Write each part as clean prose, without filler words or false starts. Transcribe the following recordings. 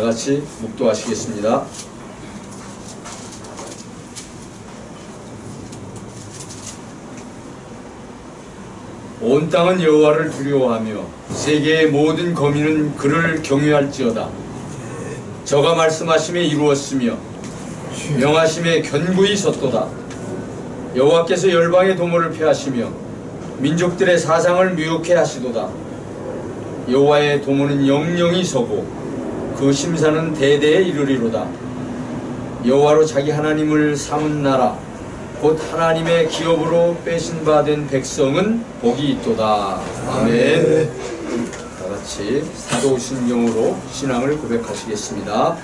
같이 묵도하시겠습니다. 온 땅은 여호와를 두려워하며 세계의 모든 거민은 그를 경외할지어다. 저가 말씀하심에 이루었으며 명하심에 견고히 섰도다. 여호와께서 열방의 도모를 폐하시며 민족들의 사상을 미혹해 하시도다. 여호와의 도모는 영영이 서고 그 심사는 대대에 이르리로다. 여호와로 자기 하나님을 삼은 나라 곧 하나님의 기업으로 빼신 바 된 백성은 복이 있도다. 아멘. 다같이 사도신경으로 신앙을 고백하시겠습니다.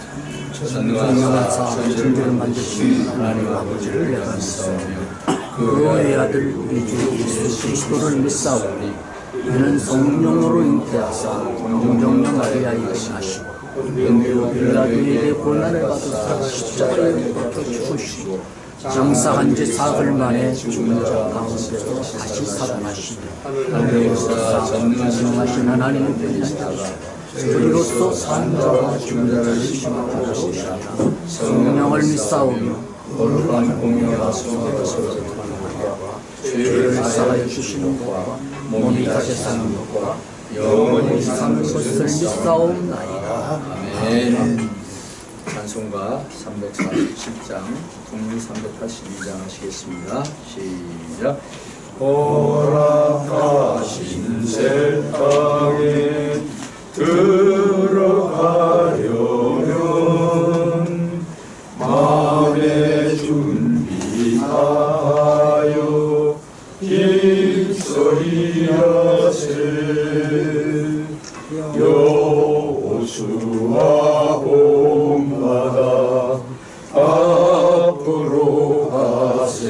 전능하사 천지를 만드신 하나님 아버지를 내가 믿사오며 그의 아들 우리 주 예수 그리스도를 믿사오니 이는 성령으로 잉태하사 공정령 마리아에 나시고 은혜로 빌라도에게 고난을 받으사 십자가에 못 박혀 죽으시고 장사한 지 사흘 만에 죽은 자 가운데서 다시 살아나시니 하늘에서 전능하신 하나님의 편지하사 저희로서 산 자와 죽은 자를 심판하시리라. 성령을 믿사오며 거룩한 공의와 성령을 죄를 사하여 주시는 것과 몸이 다시 사는 것과 영원히 사는 것을 믿사옵나이다. 아멘. 찬송가 347장, 국민 382장 하시겠습니다. 시작. 허락하신 새 땅에 들어가려면 마음의 준비하여 힘써 일하세. 여호수아 본받아 앞으로 가세.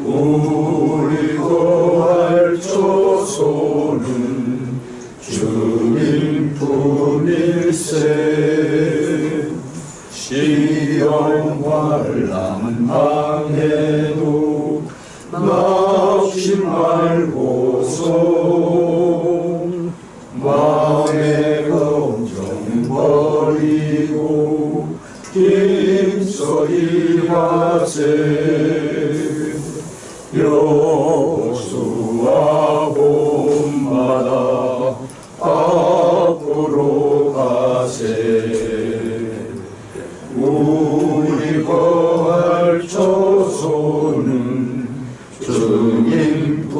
우리 거할 조소는 주민품일세. 시험 환난 당해도 낙심 말고서 마음의 걱정 버리고 힘써 일하세. 여호수아 본받아 앞으로 가세. 우리 거할 조소는 주민품일세.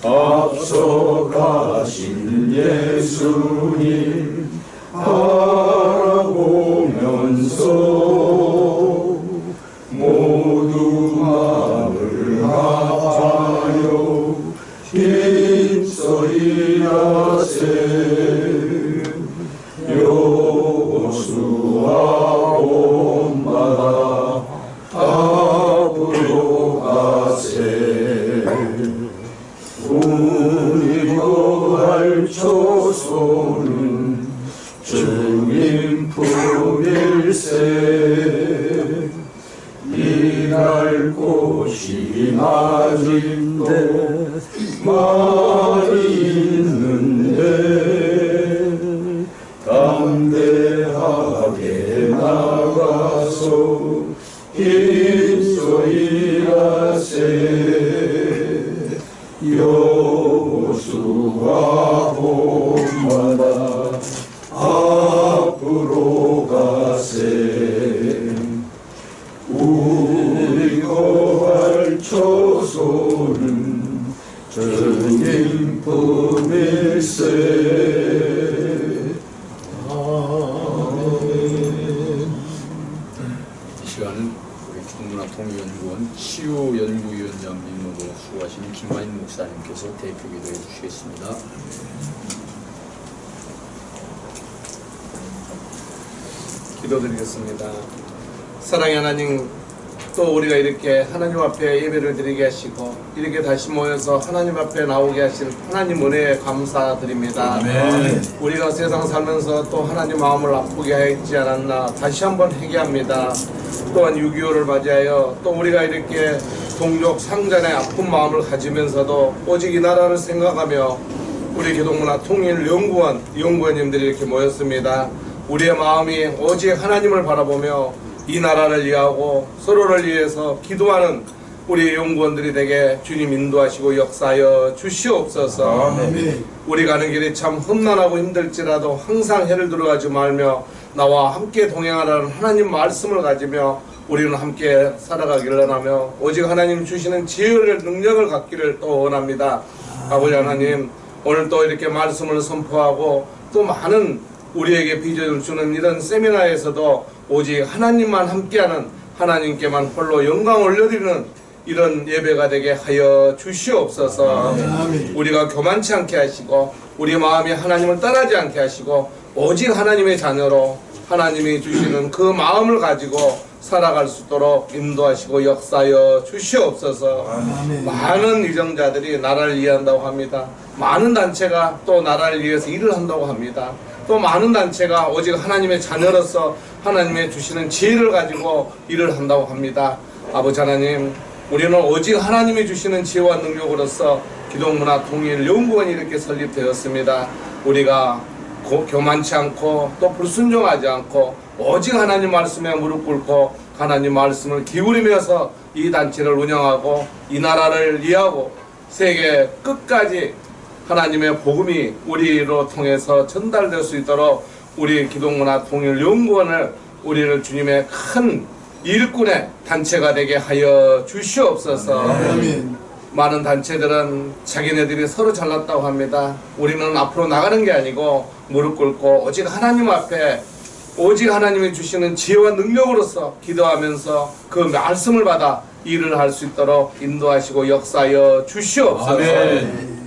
앞서 가신 예수님 바라보면서 모두 마음을 합하여 힘써 일하세. 여호수아 본받아 앞으로 가세. 우리 거할 조소는 주민품일세. 일할 곳이 낮은데 많이 있는데 담대하게 나가서 힘써 일하세. 여호수아 본받아 앞으로 가세. 우리 거할 조소는 주민품일세. 아멘. 이 시간은 우리 중문학통일연구원 치유연구위원장 임무로 수고하신 김만인 목사님께서 대표 기도해 주시겠습니다. 기도드리겠습니다. 사랑의 하나님, 또 우리가 이렇게 하나님 앞에 예배를 드리게 하시고 이렇게 다시 모여서 하나님 앞에 나오게 하신 하나님 은혜에 감사드립니다. 아멘. 우리가 세상 살면서 또 하나님 마음을 아프게 했지 않았나 다시 한번 회개합니다. 또한 6.25를 맞이하여 또 우리가 이렇게 동족 상잔의 아픈 마음을 가지면서도 오직 이 나라를 생각하며 우리 기독문화 통일연구원 연구원님들이 이렇게 모였습니다. 우리의 마음이 오직 하나님을 바라보며 이 나라를 위하고 서로를 위해서 기도하는 우리 연구원들이 되게 주님 인도하시고 역사하여 주시옵소서. 아멘. 우리 가는 길이 참 험난하고 힘들지라도 항상 해를 들어가지 말며 나와 함께 동행하라는 하나님 말씀을 가지며 우리는 함께 살아가기를 원하며 오직 하나님 주시는 지혜를 능력을 갖기를 또 원합니다. 아버지 하나님, 오늘 또 이렇게 말씀을 선포하고 또 많은 우리에게 비전을 주는 이런 세미나에서도 오직 하나님만 함께하는, 하나님께만 홀로 영광 올려드리는 이런 예배가 되게 하여 주시옵소서. 아멘. 우리가 교만치 않게 하시고 우리 마음이 하나님을 떠나지 않게 하시고 오직 하나님의 자녀로 하나님이 주시는 그 마음을 가지고 살아갈 수 있도록 인도하시고 역사하여 주시옵소서. 아멘. 많은 유정자들이 나라를 이해한다고 합니다. 많은 단체가 또 나라를 위해서 일을 한다고 합니다. 또 많은 단체가 오직 하나님의 자녀로서 하나님의 주시는 지혜를 가지고 일을 한다고 합니다. 아버지 하나님, 우리는 오직 하나님이 주시는 지혜와 능력으로서 기독문화 통일연구원이 이렇게 설립되었습니다. 우리가 교만치 않고 또 불순종하지 않고 오직 하나님 말씀에 무릎 꿇고 하나님 말씀을 기울이면서 이 단체를 운영하고 이 나라를 위하고 세계 끝까지 하나님의 복음이 우리로 통해서 전달될 수 있도록 우리 기독문화 통일연구원을 우리를 주님의 큰 일꾼의 단체가 되게 하여 주시옵소서. 아멘. 많은 단체들은 자기네들이 서로 잘났다고 합니다. 우리는 앞으로 나가는 게 아니고 무릎 꿇고 오직 하나님 앞에 오직 하나님이 주시는 지혜와 능력으로서 기도하면서 그 말씀을 받아 일을 할 수 있도록 인도하시고 역사하여 주시옵소서. 아멘.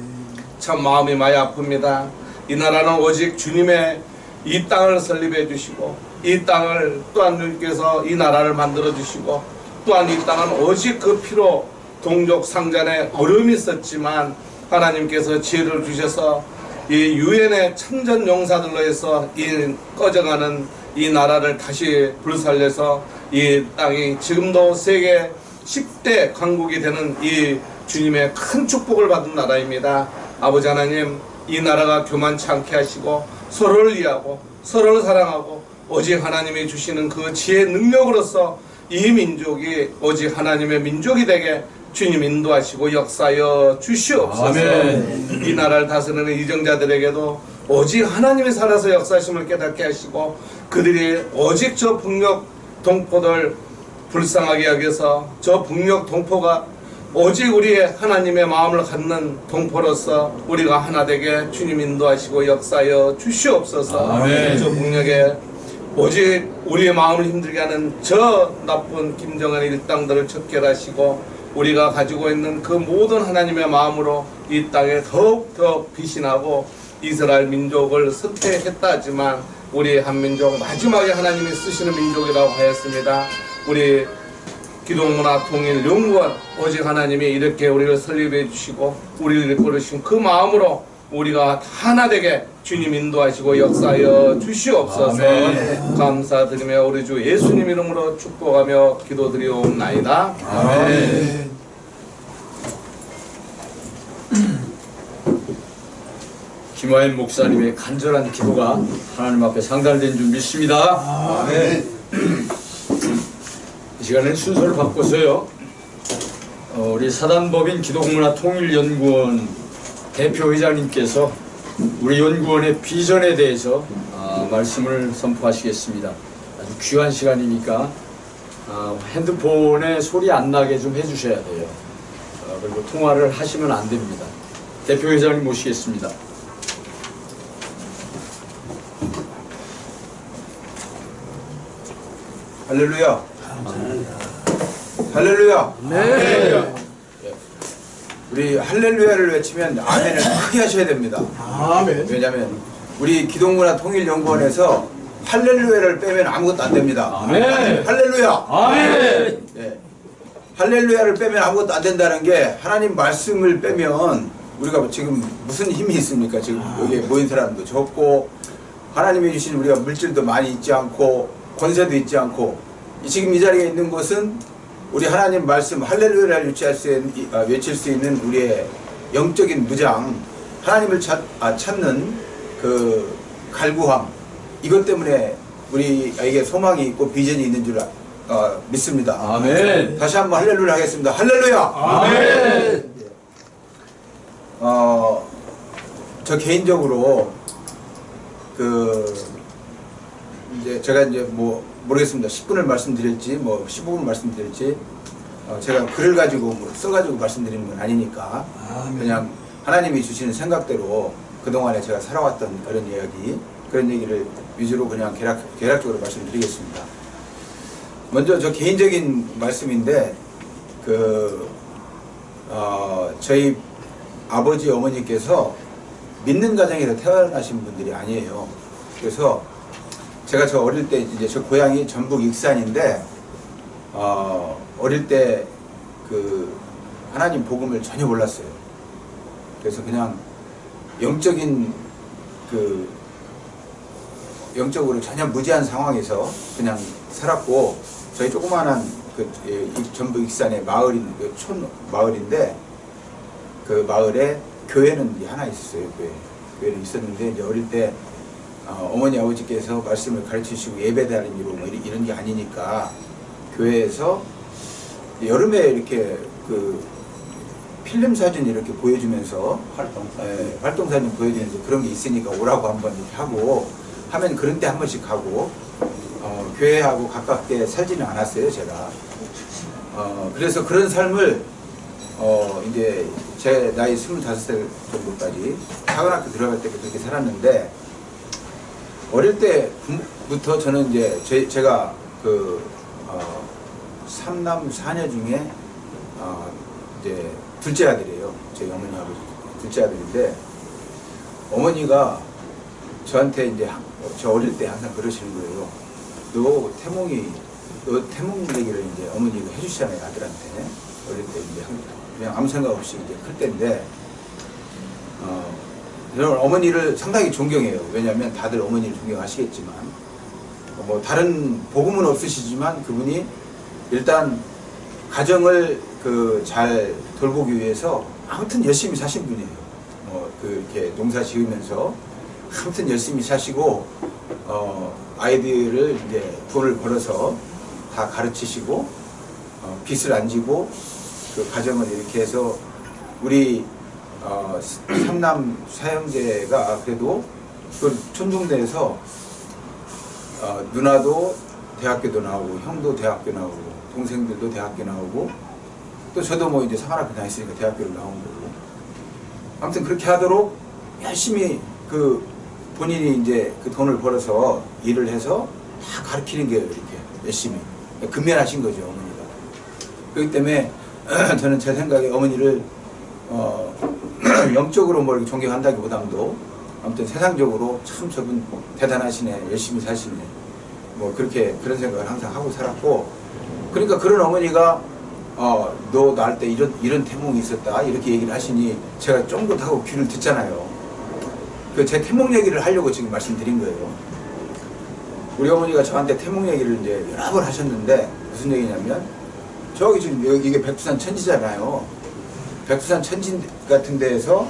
참 마음이 많이 아픕니다. 이 나라는 오직 주님의 이 땅을 설립해 주시고 이 땅을 또한 주님께서 이 나라를 만들어 주시고 또한 이 땅은 오직 그 피로 동족 상잔에 어려움이 있었지만 하나님께서 지혜를 주셔서 이 유엔의 참전 용사들로 해서 이 꺼져가는 이 나라를 다시 불살려서 이 땅이 지금도 세계 10대 강국이 되는 이 주님의 큰 축복을 받은 나라입니다. 아버지 하나님, 이 나라가 교만치 않게 하시고 서로를 이해하고 서로를 사랑하고 오직 하나님이 주시는 그 지혜 능력으로서 이 민족이 오직 하나님의 민족이 되게 주님 인도하시고 역사하여 주시옵소서. 아멘. 이 나라를 다스리는 이정자들에게도 오직 하나님이 살아서 역사하심을 깨닫게 하시고 그들이 오직 저 북녘 동포들 불쌍하게 여겨서 저 북녘 동포가 오직 우리의 하나님의 마음을 갖는 동포로서 우리가 하나 되게 주님 인도하시고 역사하여 주시옵소서. 아멘. 저 북녘에 오직 우리의 마음을 힘들게 하는 저 나쁜 김정은 일당들을 척결하시고 우리가 가지고 있는 그 모든 하나님의 마음으로 이 땅에 더욱더 비신하고 이스라엘 민족을 선택했다 하지만 우리 한민족 마지막에 하나님이 쓰시는 민족이라고 하였습니다. 우리 기독문화 통일연구원 오직 하나님이 이렇게 우리를 설립해 주시고 우리를 이끌으신 그 마음으로 우리가 하나 되게 주님 인도하시고 역사하여 주시옵소서. 아멘. 감사드리며 우리 주 예수님 이름으로 축복하며 기도드리옵나이다. 아멘. 김화인 목사님의 간절한 기도가 하나님 앞에 상달된 줄 믿습니다. 아멘. 이 시간에는 순서를 바꿔서요. 우리 사단법인 기독문화통일연구원 대표회장님께서 우리 연구원의 비전에 대해서 말씀을 선포하시겠습니다. 아주 귀한 시간이니까 핸드폰에 소리 안 나게 좀 해주셔야 돼요. 그리고 통화를 하시면 안 됩니다. 대표회장님 모시겠습니다. 할렐루야. 할렐루야. 네. 우리 할렐루야를 외치면 아멘을 크게 하셔야 됩니다. 아멘. 왜냐하면 우리 기독문화통일연구원에서 할렐루야를 빼면 아무것도 안 됩니다. 아멘. 할렐루야. 아멘. 네. 할렐루야를 빼면 아무것도 안 된다는 게 하나님 말씀을 빼면 우리가 지금 무슨 힘이 있습니까? 지금 여기 모인 사람도 적고 하나님이 주신 우리가 물질도 많이 있지 않고 권세도 있지 않고 지금 이 자리에 있는 것은 우리 하나님 말씀 할렐루야를 외칠 수 있는 우리의 영적인 무장 하나님을 찾는 그 갈구함, 이것 때문에 우리에게 소망이 있고 비전이 있는 줄 믿습니다. 아멘. 다시 한번 할렐루야 하겠습니다. 할렐루야. 아멘. 저 개인적으로 이제 제가 이제 뭐 모르겠습니다. 10분을 말씀드릴지 뭐 15분 말씀드릴지 제가 글을 가지고 써가지고 말씀드리는 건 아니니까 그냥 하나님이 주시는 생각대로 그동안에 제가 살아왔던 그런 얘기를 위주로 그냥 개략적으로 말씀드리겠습니다. 먼저 저 개인적인 말씀인데 저희 아버지 어머니께서 믿는 가정에서 태어나신 분들이 아니에요. 그래서 제가 저 어릴 때 이제 저 고향이 전북 익산인데 어릴 때 그 하나님 복음을 전혀 몰랐어요. 그래서 그냥 영적으로 전혀 무지한 상황에서 그냥 살았고, 저희 조그마한 전북 익산의 촌 마을인데 그 마을에 교회는 이제 하나 있었어요. 교회는 있었는데 이제 어릴 때 어머니 아버지께서 말씀을 가르치시고 예배드리기로 뭐 이런 게 아니니까 교회에서 여름에 이렇게 필름 사진 이렇게 보여주면서 활동 사진 보여주면서 그런 게 있으니까 오라고 한번 이렇게 하고 하면 그런 때 한 번씩 가고 교회하고 가깝게 살지는 않았어요, 제가. 그래서 그런 삶을 이제 제 나이 25살 정도까지 사관학교 들어갈 때부터 그렇게 살았는데, 어릴 때부터 저는 이제 제가 삼남 사녀 중에 이제 둘째 아들이에요. 저희 어머니 아버지 둘째 아들인데, 어머니가 저한테 이제 저 어릴 때 항상 그러시는 거예요. 너 태몽 얘기를 이제 어머니가 해주시잖아요, 아들한테. 어릴 때 이제 그냥 아무 생각 없이 이제 클 때인데, 저는 어머니를 상당히 존경해요. 왜냐하면 다들 어머니를 존경하시겠지만, 뭐 다른 복음은 없으시지만 그분이 일단 가정을 잘 돌보기 위해서 아무튼 열심히 사신 분이에요. 이렇게 농사 지으면서 아무튼 열심히 사시고, 아이들을 이제 돈을 벌어서 다 가르치시고, 빚을 안 지고, 그 가정을 이렇게 해서 우리 삼남 사형제가 그래도 그 촌동네에서 누나도 대학교도 나오고, 형도 대학교 나오고, 동생들도 대학교 나오고, 또 저도 뭐 이제 사관학교 다녔으니까 대학교를 나온 거고, 아무튼 그렇게 하도록 열심히 본인이 이제 그 돈을 벌어서 일을 해서 다 가르치는 게 이렇게 열심히 근면하신 거죠, 어머니가. 그렇기 때문에 저는 제 생각에 어머니를 영적으로 뭐 이렇게 존경한다기보다도 아무튼 세상적으로 참 저분 대단하시네, 열심히 사시네, 뭐 그런 생각을 항상 하고 살았고, 그러니까 그런 어머니가 너 낳을 때 이런 태몽이 있었다 이렇게 얘기를 하시니 제가 쫑긋하고 귀를 듣잖아요. 제 태몽 얘기를 하려고 지금 말씀드린 거예요. 우리 어머니가 저한테 태몽 얘기를 이제 여러 번 하셨는데, 무슨 얘기냐면, 저기 지금 이게 백두산 천지잖아요. 백두산 천지 같은 데에서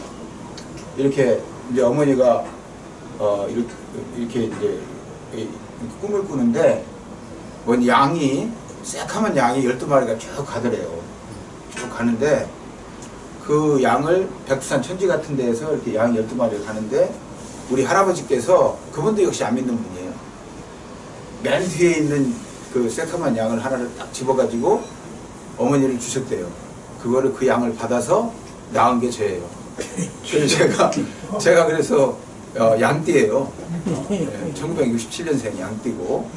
이렇게 이제 어머니가 이렇게 이제 꿈을 꾸는데, 뭔 양이, 새카만 양이 12마리가 쭉 가더래요. 쭉 가는데, 그 양을 백두산 천지 같은 데에서 이렇게 양 12마리가 가는데, 우리 할아버지께서, 그분도 역시 안 믿는 분이에요. 맨 뒤에 있는 그 새카만 양을 하나를 딱 집어가지고 어머니를 주셨대요. 그거를 그 양을 받아서 낳은 게 저예요. 그래서 제가 그래서 양띠예요. 1967년생 양띠고,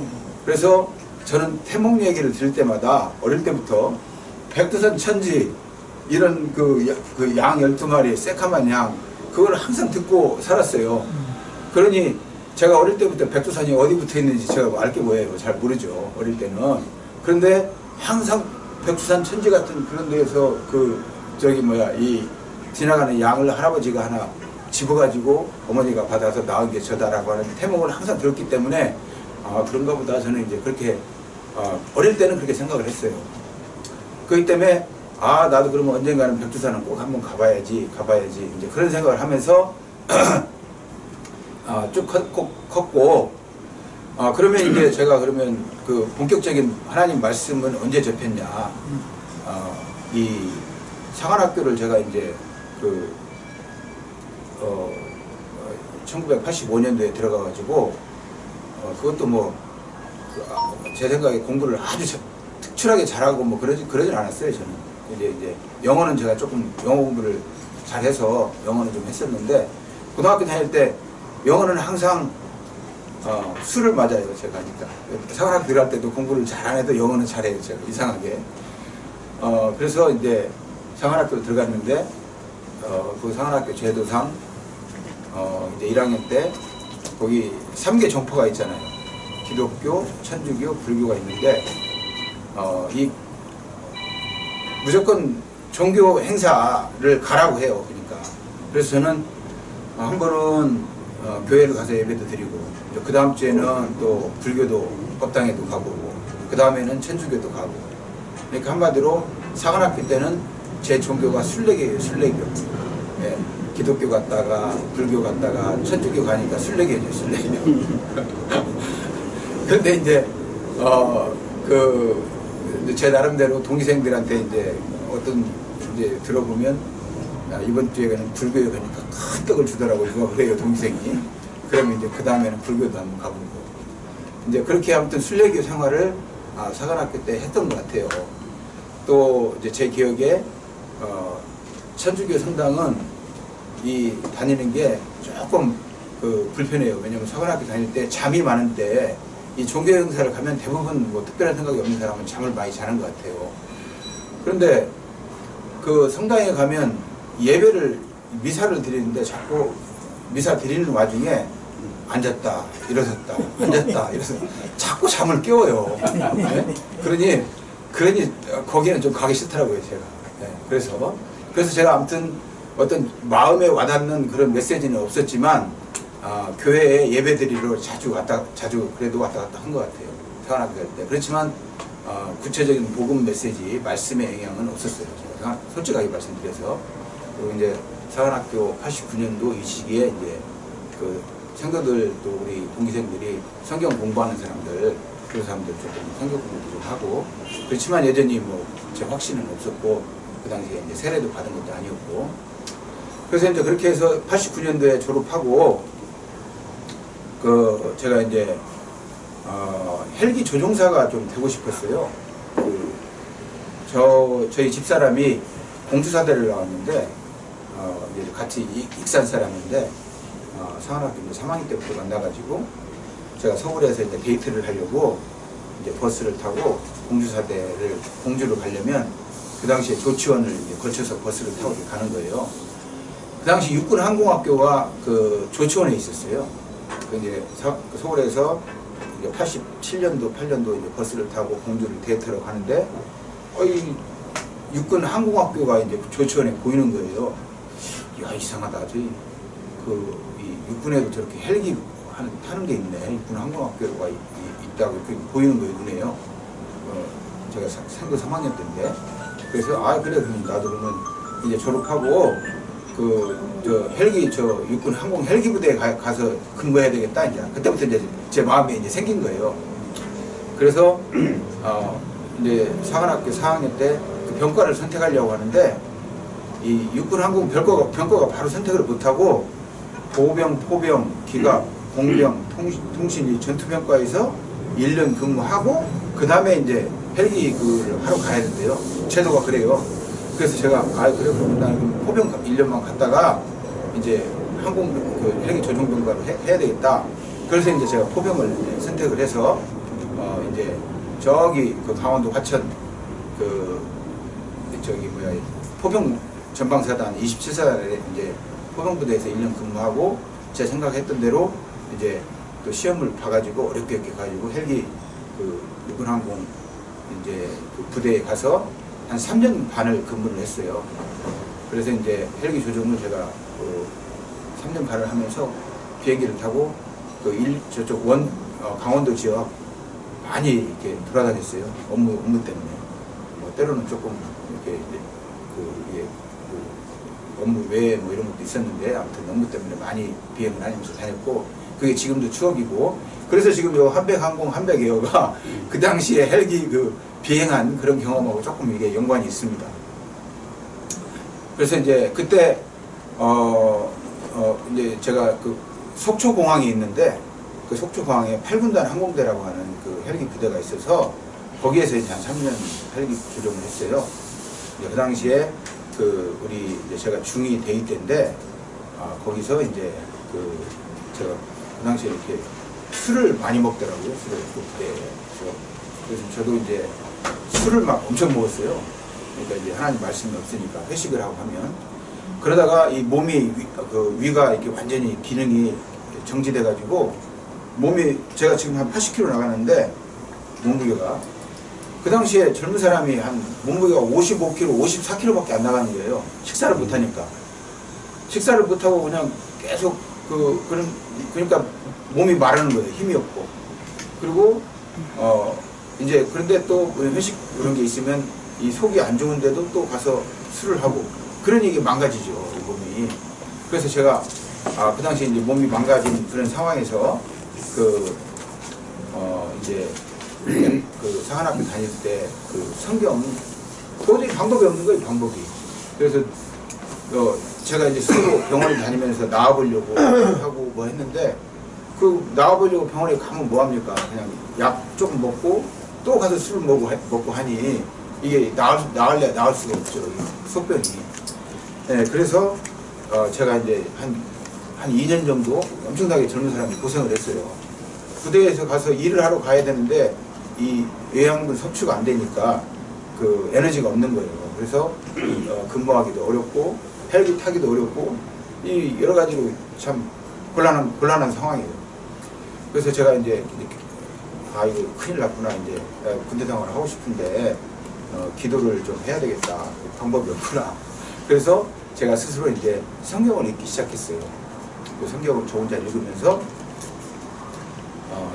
그래서 저는 태몽 얘기를 들을 때마다 어릴 때부터 백두산 천지 이런 그 양 12마리 새카만 양, 그걸 항상 듣고 살았어요. 그러니 제가 어릴 때부터 백두산이 어디 붙어 있는지 제가 알 게 뭐예요? 잘 모르죠, 어릴 때는. 그런데 항상 백두산 천지 같은 그런 데에서 이 지나가는 양을 할아버지가 하나 집어가지고 어머니가 받아서 낳은 게 저다라고 하는 태몽을 항상 들었기 때문에, 그런가 보다 저는 이제 그렇게 어릴 때는 그렇게 생각을 했어요. 그렇기 때문에 아 나도 그러면 언젠가는 백두산은 꼭 한번 가봐야지 이제 그런 생각을 하면서 쭉 컸고 그러면 이제 제가 그러면 그 본격적인 하나님 말씀은 언제 접했냐 이 상한학교를 제가 이제 그 1985년도에 들어가가지고 그것도 뭐 제 생각에 공부를 아주 특출하게 잘하고 뭐 그러진 않았어요. 저는 이제 영어는 제가 조금 영어 공부를 잘해서 영어는 좀 했었는데 고등학교 다닐 때 영어는 항상 수를 맞아요. 제가 그러니까 상한학교 들어갈 때도 공부를 잘 안 해도 영어는 잘해요. 제가 이상하게 그래서 이제 상한학교로 들어갔는데 그 상한학교 제도상 이제 1학년 때 거기 3개 종파가 있잖아요. 기독교, 천주교, 불교가 있는데 이 무조건 종교 행사를 가라고 해요. 그러니까 그래서 저는 한 번은 교회를 가서 예배도 드리고 그 다음 주에는 또 불교도 법당에도 가고 그 다음에는 천주교도 가고 그러니까 한마디로 상한학교 때는 제 종교가 순례교예요. 순례교. 예, 기독교 갔다가 불교 갔다가 천주교 가니까 순례교죠. 순례교. 근데 이제 제 나름대로 동기생들한테 이제 어떤 이제 들어보면 이번 주에는 불교에 가니까 큰 떡을 주더라고요. 누가 그래요, 동기생이. 그러면 이제 그 다음에는 불교도 한번 가보고 이제 그렇게 아무튼 순례교 생활을 사관학교 때 했던 것 같아요. 또 이제 제 기억에 천주교 성당은 이 다니는 게 조금 불편해요. 왜냐면 사관학교 다닐 때 잠이 많은데 이 종교 행사를 가면 대부분 뭐 특별한 생각이 없는 사람은 잠을 많이 자는 것 같아요. 그런데 그 성당에 가면 미사를 드리는데 자꾸 미사 드리는 와중에 앉았다 일어섰다 앉았다 일어섰다 자꾸 잠을 깨워요. 네? 그러니 거기는 좀 가기 싫더라고요. 제가. 네. 그래서 제가 아무튼 어떤 마음에 와닿는 그런 메시지는 없었지만 교회에 예배드리러 자주 그래도 왔다 갔다 한 것 같아요. 사관학교 갈 때. 그렇지만 구체적인 복음 메시지 말씀의 영향은 없었어요. 제가 솔직하게 말씀드려서. 그리고 이제 사관학교 89년도 이 시기에 이제 그 성도들도 우리 동기생들이 성경 공부하는 사람들 그런 사람들 조금 성경 공부도 좀 하고 그렇지만 여전히 뭐 제 확신은 없었고 그 당시에 이제 세례도 받은 것도 아니었고 그래서 이제 그렇게 해서 89년도에 졸업하고 제가 이제 헬기 조종사가 좀 되고 싶었어요. 저희 집사람이 공주사대를 나왔는데 이제 같이 익산 사람인데 상한학교 3학년 때부터 만나가지고 제가 서울에서 이제 데이트를 하려고 이제 버스를 타고 공주를 가려면 그 당시에 조치원을 이제 거쳐서 버스를 타고 가는 거예요. 그 당시 육군항공학교가 그 조치원에 있었어요. 이제 서울에서 이제 87년도, 8년도 이제 버스를 타고 공주를 데이트하러 가는데 이 육군항공학교가 이제 조치원에 보이는 거예요. 야 이상하다. 이 육군에도 저렇게 헬기 타는 게 있네. 육군항공학교가 있다고 이렇게 보이는 거예요. 눈에요. 제가 상도 3학년 때인데 그래서 그래 그럼 나도 그러면 이제 졸업하고 육군 항공 헬기 부대에 가서 근무해야 되겠다. 이제 그때부터 이제 제 마음에 이제 생긴 거예요. 그래서 이제 사관학교 4학년 때 그 병과를 선택하려고 하는데 이 육군 항공 병과가 바로 선택을 못하고 보병, 포병, 기갑, 공병, 통신 전투병과에서 1년 근무하고 그 다음에 이제 헬기 하러 가야 된대요. 제도가 그래요. 그래서 제가 그래 그럼 나는 포병 1년만 갔다가 이제 헬기 조종병과를 해야 되겠다. 그래서 이제 제가 포병을 선택을 해서 이제 저기 강원도 화천 포병 전방사단 27사단에 이제 포병부대에서 1년 근무하고 제 생각했던 대로 이제 또 시험을 봐가지고 어렵게 가지고 헬기 육군항공 이제 부대에 가서 한 3년 반을 근무를 했어요. 그래서 이제 헬기 조종을 제가 3년 반을 하면서 비행기를 타고 저쪽 강원도 지역 많이 이렇게 돌아다녔어요. 업무 때문에. 때로는 조금 이렇게 이제 이게 업무 외에 뭐 이런 것도 있었는데 아무튼 업무 때문에 많이 비행을 다니면서 다녔고 그게 지금도 추억이고 그래서 지금 요 한백항공 한백에어가 그 당시에 헬기 비행한 그런 경험하고 조금 이게 연관이 있습니다. 그래서 이제 그때 이제 제가 그 속초공항이 있는데 그 속초공항에 8군단 항공대라고 하는 그 헬기 부대가 있어서 거기에서 이제 한 3년 헬기 조종을 했어요. 이제 그 당시에 우리 이제 제가 중2 대위 때인데 거기서 이제 제가 그 당시에 이렇게 술을 많이 먹더라고요. 술을 그때. 그래서 저도 이제 술을 막 엄청 먹었어요. 그러니까 이제 하나님 말씀이 없으니까 회식을 하고 하면 그러다가 이 몸이 위가 이렇게 완전히 기능이 정지돼 가지고 몸이 제가 지금 한 80kg 나가는데 몸무게가 그 당시에 젊은 사람이 한 몸무게가 55kg, 54kg밖에 안 나가는 거예요. 식사를 못 하니까. 식사를 못 하고 그냥 계속 그러니까 몸이 마르는 거예요. 힘이 없고. 그리고 이제 그런데 또 회식 그런 게 있으면 이 속이 안 좋은데도 또 가서 술을 하고 그러니 이게 망가지죠, 이 몸이. 그래서 제가 그 당시에 이제 몸이 망가진 그런 상황에서 이제 사관학교 다닐 때 성경 도저히 방법이 없는 거예요, 방법이. 그래서 제가 이제 스스로 병원을 다니면서 나와보려고 하고 뭐 했는데 나와보려고 병원에 가면 뭐합니까? 그냥 약 조금 먹고 또 가서 술을 먹고 하니 이게 나을 수가 없죠, 속병이. 네, 그래서 제가 이제 한 2년 정도 엄청나게 젊은 사람이 고생을 했어요. 부대에서 가서 일을 하러 가야 되는데 이 외양분 섭취가 안 되니까 에너지가 없는 거예요. 그래서 근무하기도 어렵고 헬기 타기도 어렵고 이 여러 가지로 참 곤란한 상황이에요. 그래서 제가 이제 이거 큰일 났구나, 이제 군대 생활을 하고 싶은데 기도를 좀 해야 되겠다, 방법이 없구나. 그래서 제가 스스로 이제 성경을 읽기 시작했어요. 그 성경을 저 혼자 읽으면서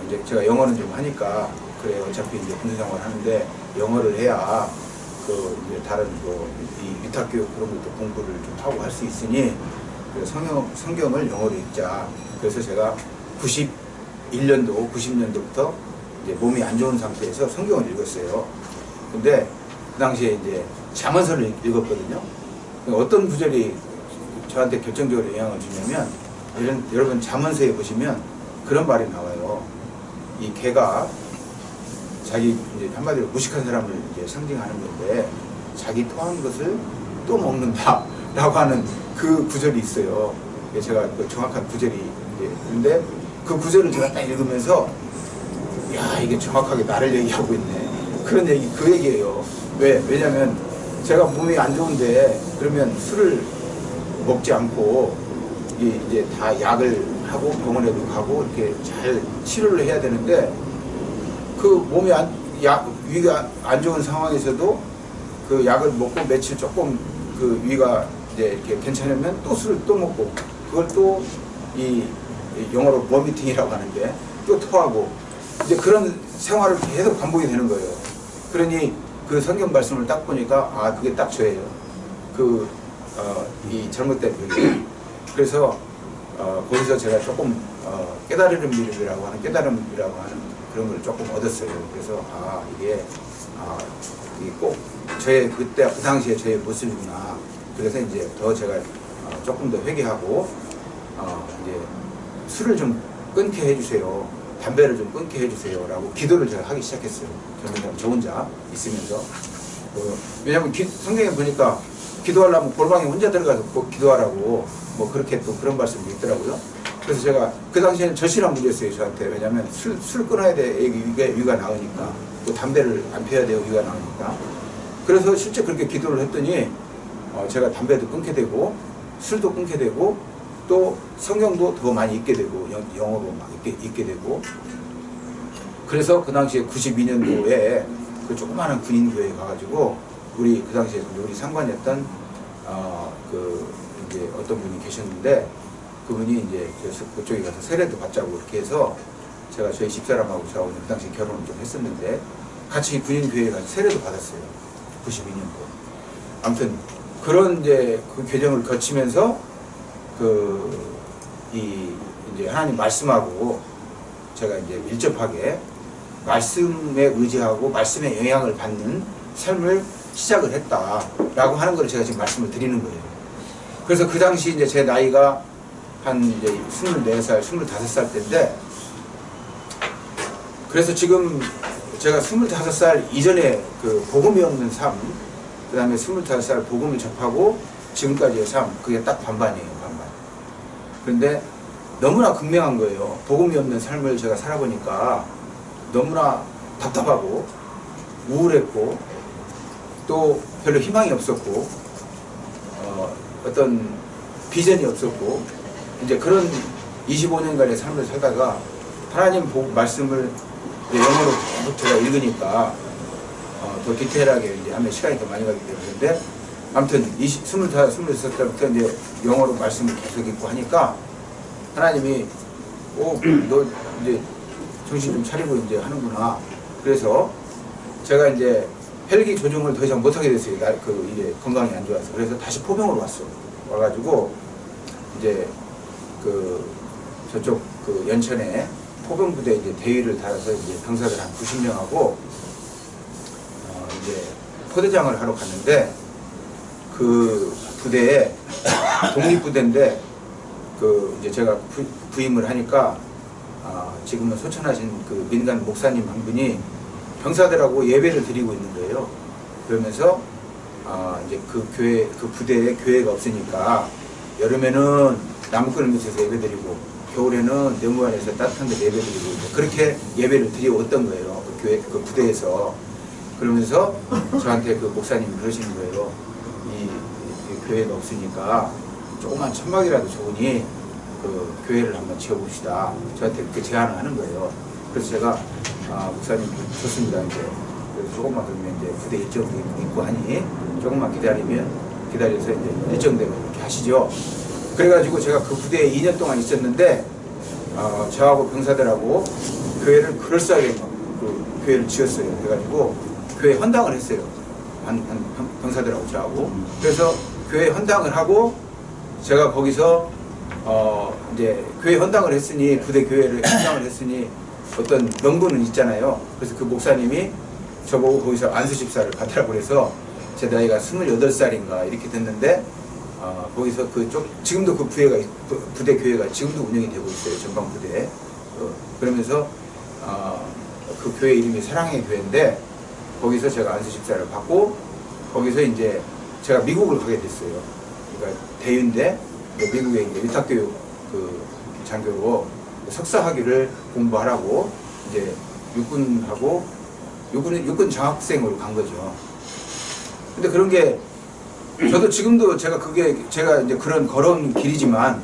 이제 제가 영어는 좀 하니까 그래 어차피 이제 군대 생활을 하는데 영어를 해야 이제 다른 이 위탁교육 그런 것도 공부를 좀 하고 할 수 있으니 성경을 영어로 읽자. 그래서 제가 91년도, 90년도부터 이제 몸이 안 좋은 상태에서 성경을 읽었어요. 근데 그 당시에 이제 잠언서를 읽었거든요. 어떤 구절이 저한테 결정적으로 영향을 주냐면 여러분 잠언서에 보시면 그런 말이 나와요. 이 개가 자기 이제 한마디로 무식한 사람을 이제 상징하는 건데 자기 토한 것을 또 먹는다라고 하는 그 구절이 있어요. 제가 정확한 구절이 근데 그 구절을 제가 딱 읽으면서 야, 이게 정확하게 나를 얘기하고 있네. 그 얘기예요. 왜냐면 제가 몸이 안 좋은데 그러면 술을 먹지 않고 이제 다 약을 하고 병원에도 가고 이렇게 잘 치료를 해야 되는데 몸이 위가 안 좋은 상황에서도 그 약을 먹고 며칠 조금 위가 이제 이렇게 괜찮으면 또 술을 또 먹고 그걸 또 영어로 버미팅이라고 하는데 또 토하고 이제 그런 생활을 계속 반복이 되는 거예요. 그러니 그 성경 말씀을 딱 보니까 그게 딱 저예요. 이 잘못된 병이. 그래서 거기서 제가 조금 깨달음이라고 하는 그런 걸 조금 얻었어요. 그래서 이게 꼭 그때 그 당시에 저의 모습이구나. 그래서 이제 더 제가 조금 더 회개하고 이제 술을 좀 끊게 해주세요. 담배를 좀 끊게 해주세요. 라고 기도를 제가 하기 시작했어요. 저 혼자 있으면서. 왜냐면 성경에 보니까 기도하려면 골방에 혼자 들어가서 기도하라고 뭐 그렇게 또 그런 말씀이 있더라고요. 그래서 제가 그 당시에는 절실한 문제였어요, 저한테. 왜냐면 술 끊어야 돼. 위가 나으니까. 또 담배를 안 피워야 돼요, 위가 나으니까. 그래서 실제 그렇게 기도를 했더니 제가 담배도 끊게 되고 술도 끊게 되고 또 성경도 더 많이 읽게 되고 영어로 막 읽게 되고 그래서 그 당시에 92년도에 그 조그마한 군인교회에 가가지고 그 당시에 우리 상관이었던 이제 어떤 분이 계셨는데 그분이 이제 그쪽에 가서 세례도 받자고 이렇게 해서 제가 저희 집사람하고 저하고 그 당시 결혼을 좀 했었는데 같이 군인교회에 가서 세례도 받았어요. 92년도. 아무튼 그런 이제 그 과정을 거치면서 이제 하나님 말씀하고 제가 이제 밀접하게 말씀에 의지하고 말씀의 영향을 받는 삶을 시작을 했다라고 하는 걸 제가 지금 말씀을 드리는 거예요. 그래서 그 당시 이제 제 나이가 한 이제 24살, 25살 때인데, 그래서 지금 제가 25살 이전에 그 복음이 없는 삶, 그 다음에 25살 복음을 접하고 지금까지의 삶, 그게 딱 반반이에요, 반반. 그런데 너무나 극명한 거예요. 복음이 없는 삶을 제가 살아보니까 너무나 답답하고 우울했고 또 별로 희망이 없었고 어떤 비전이 없었고 이제 그런 25년간의 삶을 살다가 하나님 말씀을 영어로 제가 읽으니까 더 디테일하게 이제 하면 시간이 더 많이 가기 때문에 아무튼 25, 26살부터 이제 영어로 말씀을 계속 읽고 하니까 하나님이 너 이제 정신 좀 차리고 이제 하는구나. 그래서 제가 이제 혈기 조정을 더 이상 못하게 됐어요. 이제 건강이 안 좋아서. 그래서 다시 포병으로 왔어. 와가지고 이제 저쪽 연천에 포병부대 이제 대위를 달아서 이제 병사들 한 90명하고 이제 포대장을 하러 갔는데 그 부대에 독립부대인데 이제 제가 부임을 하니까 지금은 소천하신 그 민간 목사님 한 분이 병사들하고 예배를 드리고 있는 거예요. 그러면서 이제 그 부대에 교회가 없으니까 여름에는 나무꾼을 밑에서 예배 드리고 겨울에는 네모 안에서 따뜻한 데 예배 드리고 그렇게 예배를 드려왔던 거예요. 그 부대에서. 그러면서 저한테 그 목사님이 그러시는 거예요. 이 교회가 없으니까 조그만 천막이라도 좋으니 그 교회를 한번 지어봅시다. 저한테 그렇게 제안을 하는 거예요. 그래서 제가 목사님 좋습니다. 이제 그래서 조금만 그러면 이제 부대 일정 있고 하니 조금만 기다려서 이제 일정대로 이렇게 하시죠. 그래가지고 제가 그 부대에 2년 동안 있었는데 저하고 병사들하고 교회를 그럴싸하게 그 교회를 지었어요. 그래가지고 교회 헌당을 했어요. 병사들하고 저하고. 그래서 교회 헌당을 하고 제가 거기서 이제 교회 헌당을 했으니 부대 교회를 헌당을 했으니 어떤 명분은 있잖아요. 그래서 그 목사님이 저보고 거기서 안수집사를 받으라고 그래서 제 나이가 28살인가 이렇게 됐는데 거기서 지금도 그 부대 교회가 지금도 운영이 되고 있어요. 전방부대. 그러면서 그 교회 이름이 사랑의 교회인데 거기서 제가 안수집사를 받고 거기서 이제 제가 미국을 가게 됐어요. 그러니까 대유인데 미국에 이제 위탁교육 장교로 석사 학위를 공부하라고 이제 육군 장학생으로 간 거죠. 근데 그런 게 저도 지금도 제가 이제 그런 걸어온 길이지만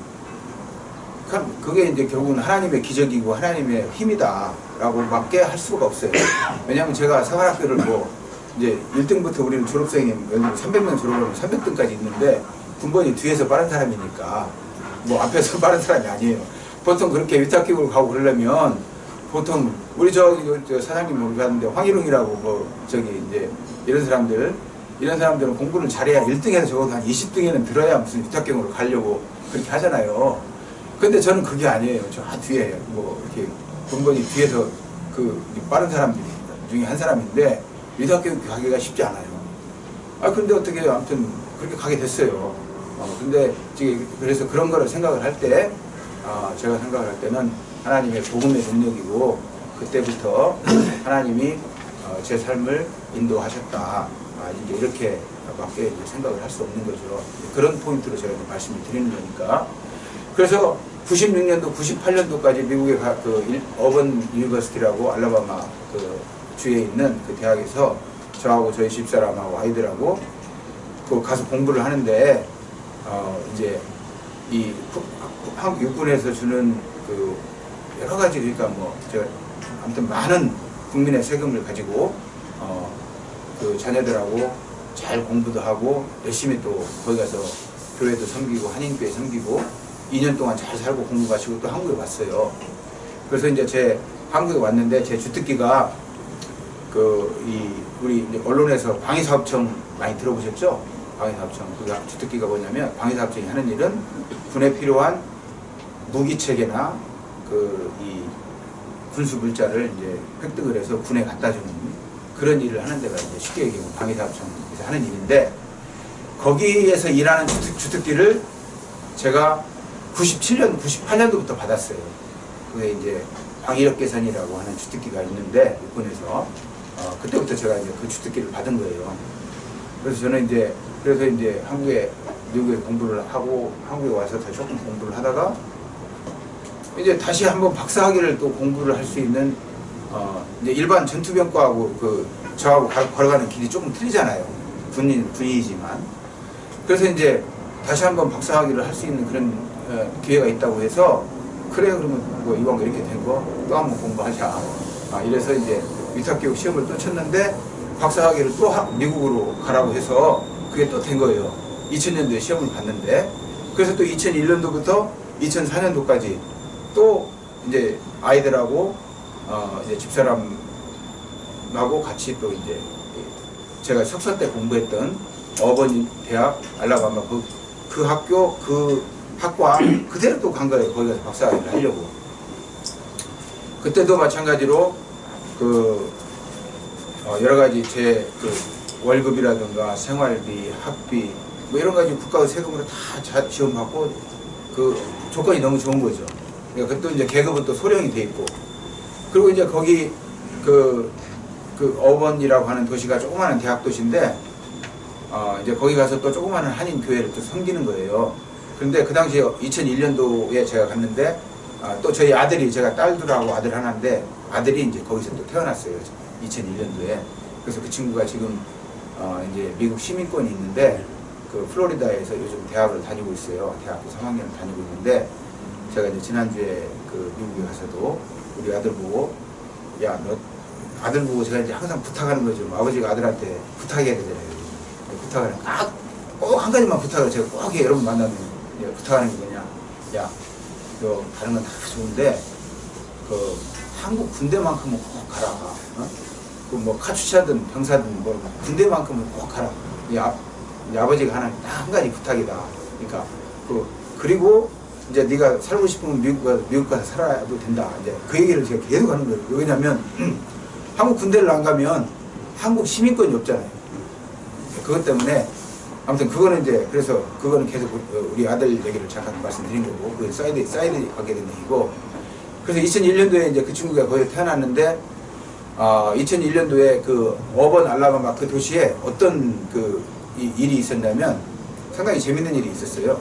그게 이제 결국은 하나님의 기적이고 하나님의 힘이다라고 밖에 할 수가 없어요. 왜냐하면 제가 사관학교를 이제 1등부터 우리는 졸업생이 300명 졸업하면 300등까지 있는데 군번이 뒤에서 빠른 사람이니까 앞에서 빠른 사람이 아니에요. 보통 그렇게 위탁교육을 가고 그러려면 보통 우리 저 사장님 모르겠는데 황일웅이라고 이제 이런 사람들은 공부를 잘해야 1등에서 적어도 한 20등에는 들어야 무슨 위탁교육으로 가려고 그렇게 하잖아요. 근데 저는 그게 아니에요. 저 뒤에 이렇게 군번이 뒤에서 빠른 사람들 중에 한 사람인데 위탁교육 가기가 쉽지 않아요. 근데 어떻게 아무튼 그렇게 가게 됐어요. 근데 그래서 그런 거를 생각을 할 때 제가 생각을 할 때는 하나님의 복음의 능력이고 그때부터 하나님이 제 삶을 인도하셨다. 이제 이렇게 밖에 생각을 할 수 없는 거죠. 그런 포인트로 제가 말씀을 드리는 거니까. 그래서 96년도, 98년도까지 미국의 어번 유니버시티라고 알라바마 주에 있는 그 대학에서 저하고 저희 집사람하고 아이들하고 가서 공부를 하는데 이제 이 한국 육군에서 주는 여러 가지 그러니까 제가 아무튼 많은 국민의 세금을 가지고 자녀들하고 잘 공부도 하고 열심히 또 거기 가서 교회도 섬기고 한인교회 섬기고 2년 동안 잘 살고 공부 마치고 또 한국에 왔어요. 그래서 이제 한국에 왔는데 제 주특기가 우리 이제 언론에서 방위사업청 많이 들어보셨죠? 방위사업청. 그 주특기가 뭐냐면 방위사업청이 하는 일은 군에 필요한 무기체계나 이 군수 물자를 이제 획득을 해서 군에 갖다 주는 그런 일을 하는 데가 이제 쉽게 얘기하면 방위사업청에서 하는 일인데, 거기에서 일하는 주특기를 제가 97년, 98년도부터 받았어요. 그게 이제 방위력 개선이라고 하는 주특기가 있는데, 일본에서 그때부터 제가 이제 그 주특기를 받은 거예요. 그래서 저는 이제 미국에 공부를 하고 한국에 와서 더 조금 공부를 하다가 이제 다시 한번 박사학위를 또 공부를 할 수 있는 이제 일반 전투병과하고 저하고 걸어가는 길이 조금 틀리잖아요. 군인이지만. 그래서 이제 다시 한번 박사학위를 할 수 있는 그런 기회가 있다고 해서, 그래 그러면 뭐 이왕 이렇게 된 거 또 한번 공부하자. 이래서 이제 위탁교육 시험을 또 쳤는데 박사학위를 또 미국으로 가라고 해서 그게 또 된 거예요. 2000년도에 시험을 봤는데, 그래서 또 2001년도부터 2004년도까지 또 이제 아이들하고 이제 집사람하고 같이 또 이제 제가 석사 때 공부했던 어버니 대학 알라바마 그 학교 그 학과 그대로 또 간 거예요. 거기 가서 박사학위를 하려고. 그때도 마찬가지로 여러 가지 제 월급이라든가 생활비, 학비 뭐 이런 가지 국가 세금으로 다 지원받고 그 조건이 너무 좋은 거죠. 그러니까 그것도 이제 계급은 또 소령이 돼 있고, 그리고 이제 거기 어번이라고 하는 도시가 조그마한 대학 도시인데 이제 거기 가서 또 조그마한 한인 교회를 또 섬기는 거예요. 그런데 그 당시에 2001년도에 제가 갔는데 또 저희 아들이, 제가 딸들하고 아들 하나인데 아들이 이제 거기서 또 태어났어요. 2001년도에. 그래서 그 친구가 지금 이제 미국 시민권이 있는데 그 플로리다에서 요즘 대학을 다니고 있어요. 대학교 3학년을 다니고 있는데, 제가 이제 지난주에 미국에 가서도 우리 아들 보고, 야, 너 아들 보고 제가 이제 항상 부탁하는 거죠. 아버지가 아들한테 부탁해야 되잖아요. 부탁을 꼭 한 가지만 부탁을 제가 꼭 해. 여러분 만나면 부탁하는 게 뭐냐? 야, 너 다른 건 다 좋은데 한국 군대만큼은 꼭 가라. 뭐 카투사든 병사든 뭐 군대만큼은 꼭 가라. 이 아버지가 하는 딱 한 가지 부탁이다. 그러니까 그리고 이제 네가 살고 싶으면 미국 가서 살아도 된다. 이제 그 얘기를 제가 계속 하는 거예요. 왜냐면 한국 군대를 안 가면 한국 시민권이 없잖아요. 그것 때문에 아무튼 그거는 이제 그래서 그거는 계속 우리 아들 얘기를 잠깐 말씀드린 거고, 그 사이드 하게 된 얘기고. 그래서 2001년도에 이제 그 친구가 거기서 태어났는데 2001년도에 그 어번 알라바마 그 도시에 어떤 일이 있었냐면 상당히 재밌는 일이 있었어요.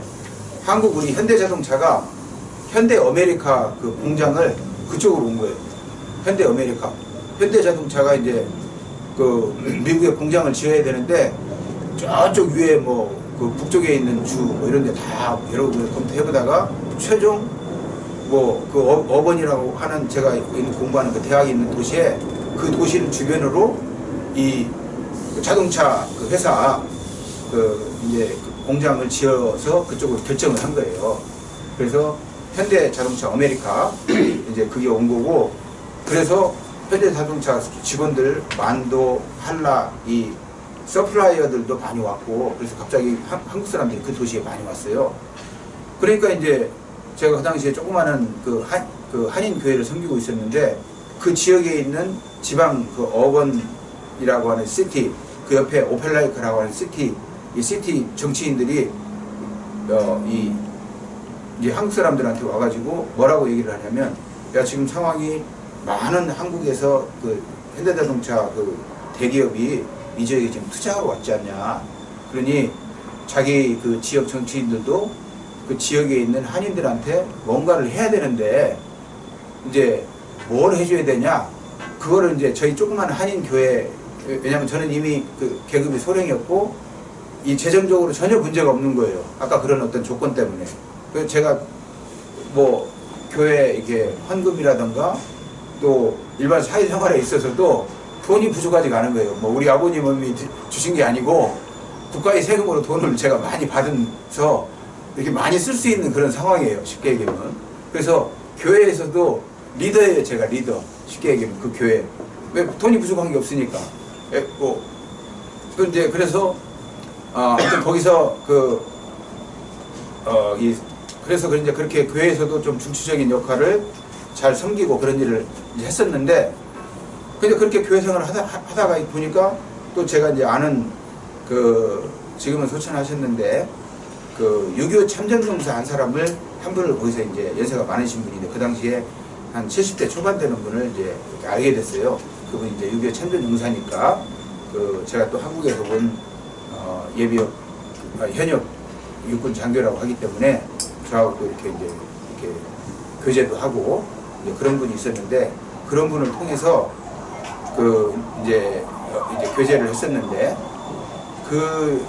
한국 우리 현대자동차가 현대아메리카 그 공장을 그쪽으로 온 거예요. 현대자동차가 이제 미국에 공장을 지어야 되는데 저쪽 위에 뭐 북쪽에 있는 주 뭐 이런 데 다 여러 번 검토해보다가 최종 어번이라고 하는 제가 공부하는 그 대학이 있는 도시에, 그 도시를 주변으로 이 자동차 회사 이제 공장을 지어서 그쪽으로 결정을 한 거예요. 그래서 현대자동차 아메리카 이제 그게 온 거고, 그래서 현대자동차 직원들 만도, 한라 이 서플라이어들도 많이 왔고, 그래서 갑자기 한국 사람들이 그 도시에 많이 왔어요. 그러니까 이제 제가 그 당시에 조그마한 한인 교회를 섬기고 있었는데, 그 지역에 있는 지방 어번이라고 하는 시티, 그 옆에 오펠라이크라고 하는 시티, 이 시티 정치인들이 이제 한국 사람들한테 와가지고 뭐라고 얘기를 하냐면, 야, 지금 상황이 많은 한국에서 현대자동차 대기업이 이 지역에 지금 투자하러 왔지 않냐. 그러니 자기 지역 정치인들도 그 지역에 있는 한인들한테 뭔가를 해야 되는데 이제 뭘 해줘야 되냐. 그거를 이제 저희 조그만 한인 교회, 왜냐면 저는 이미 계급이 소령이었고 이 재정적으로 전혀 문제가 없는 거예요. 아까 그런 어떤 조건 때문에. 그래서 제가 뭐 교회 이게 헌금이라던가 또 일반 사회생활에 있어서도 돈이 부족하지가 않은 거예요. 뭐 우리 아버님이 주신 게 아니고 국가의 세금으로 돈을 제가 많이 받아서 이렇게 많이 쓸 수 있는 그런 상황이에요. 쉽게 얘기하면. 그래서 교회에서도 리더예요. 제가 리더. 쉽게 얘기하면 그 교회. 왜 돈이 부족한 게 없으니까. 또 이제 그래서 아무튼 거기서 그래서 이제 그렇게 교회에서도 좀 중추적인 역할을 잘 섬기고 그런 일을 이제 했었는데, 근데 그렇게 교회 생활을 하다가 보니까 또 제가 이제 아는 지금은 소천하셨는데 6.25 참전용사 한 사람을 한 분을 거기서 이제 연세가 많으신 분인데 그 당시에 한 70대 초반 되는 분을 이제 이렇게 알게 됐어요. 그분이 이제 6.25 참전용사니까 제가 또 한국에서 온 현역 육군 장교라고 하기 때문에 저하고 또 이렇게 교제도 하고 이제 그런 분이 있었는데, 그런 분을 통해서 이제 교제를 했었는데 그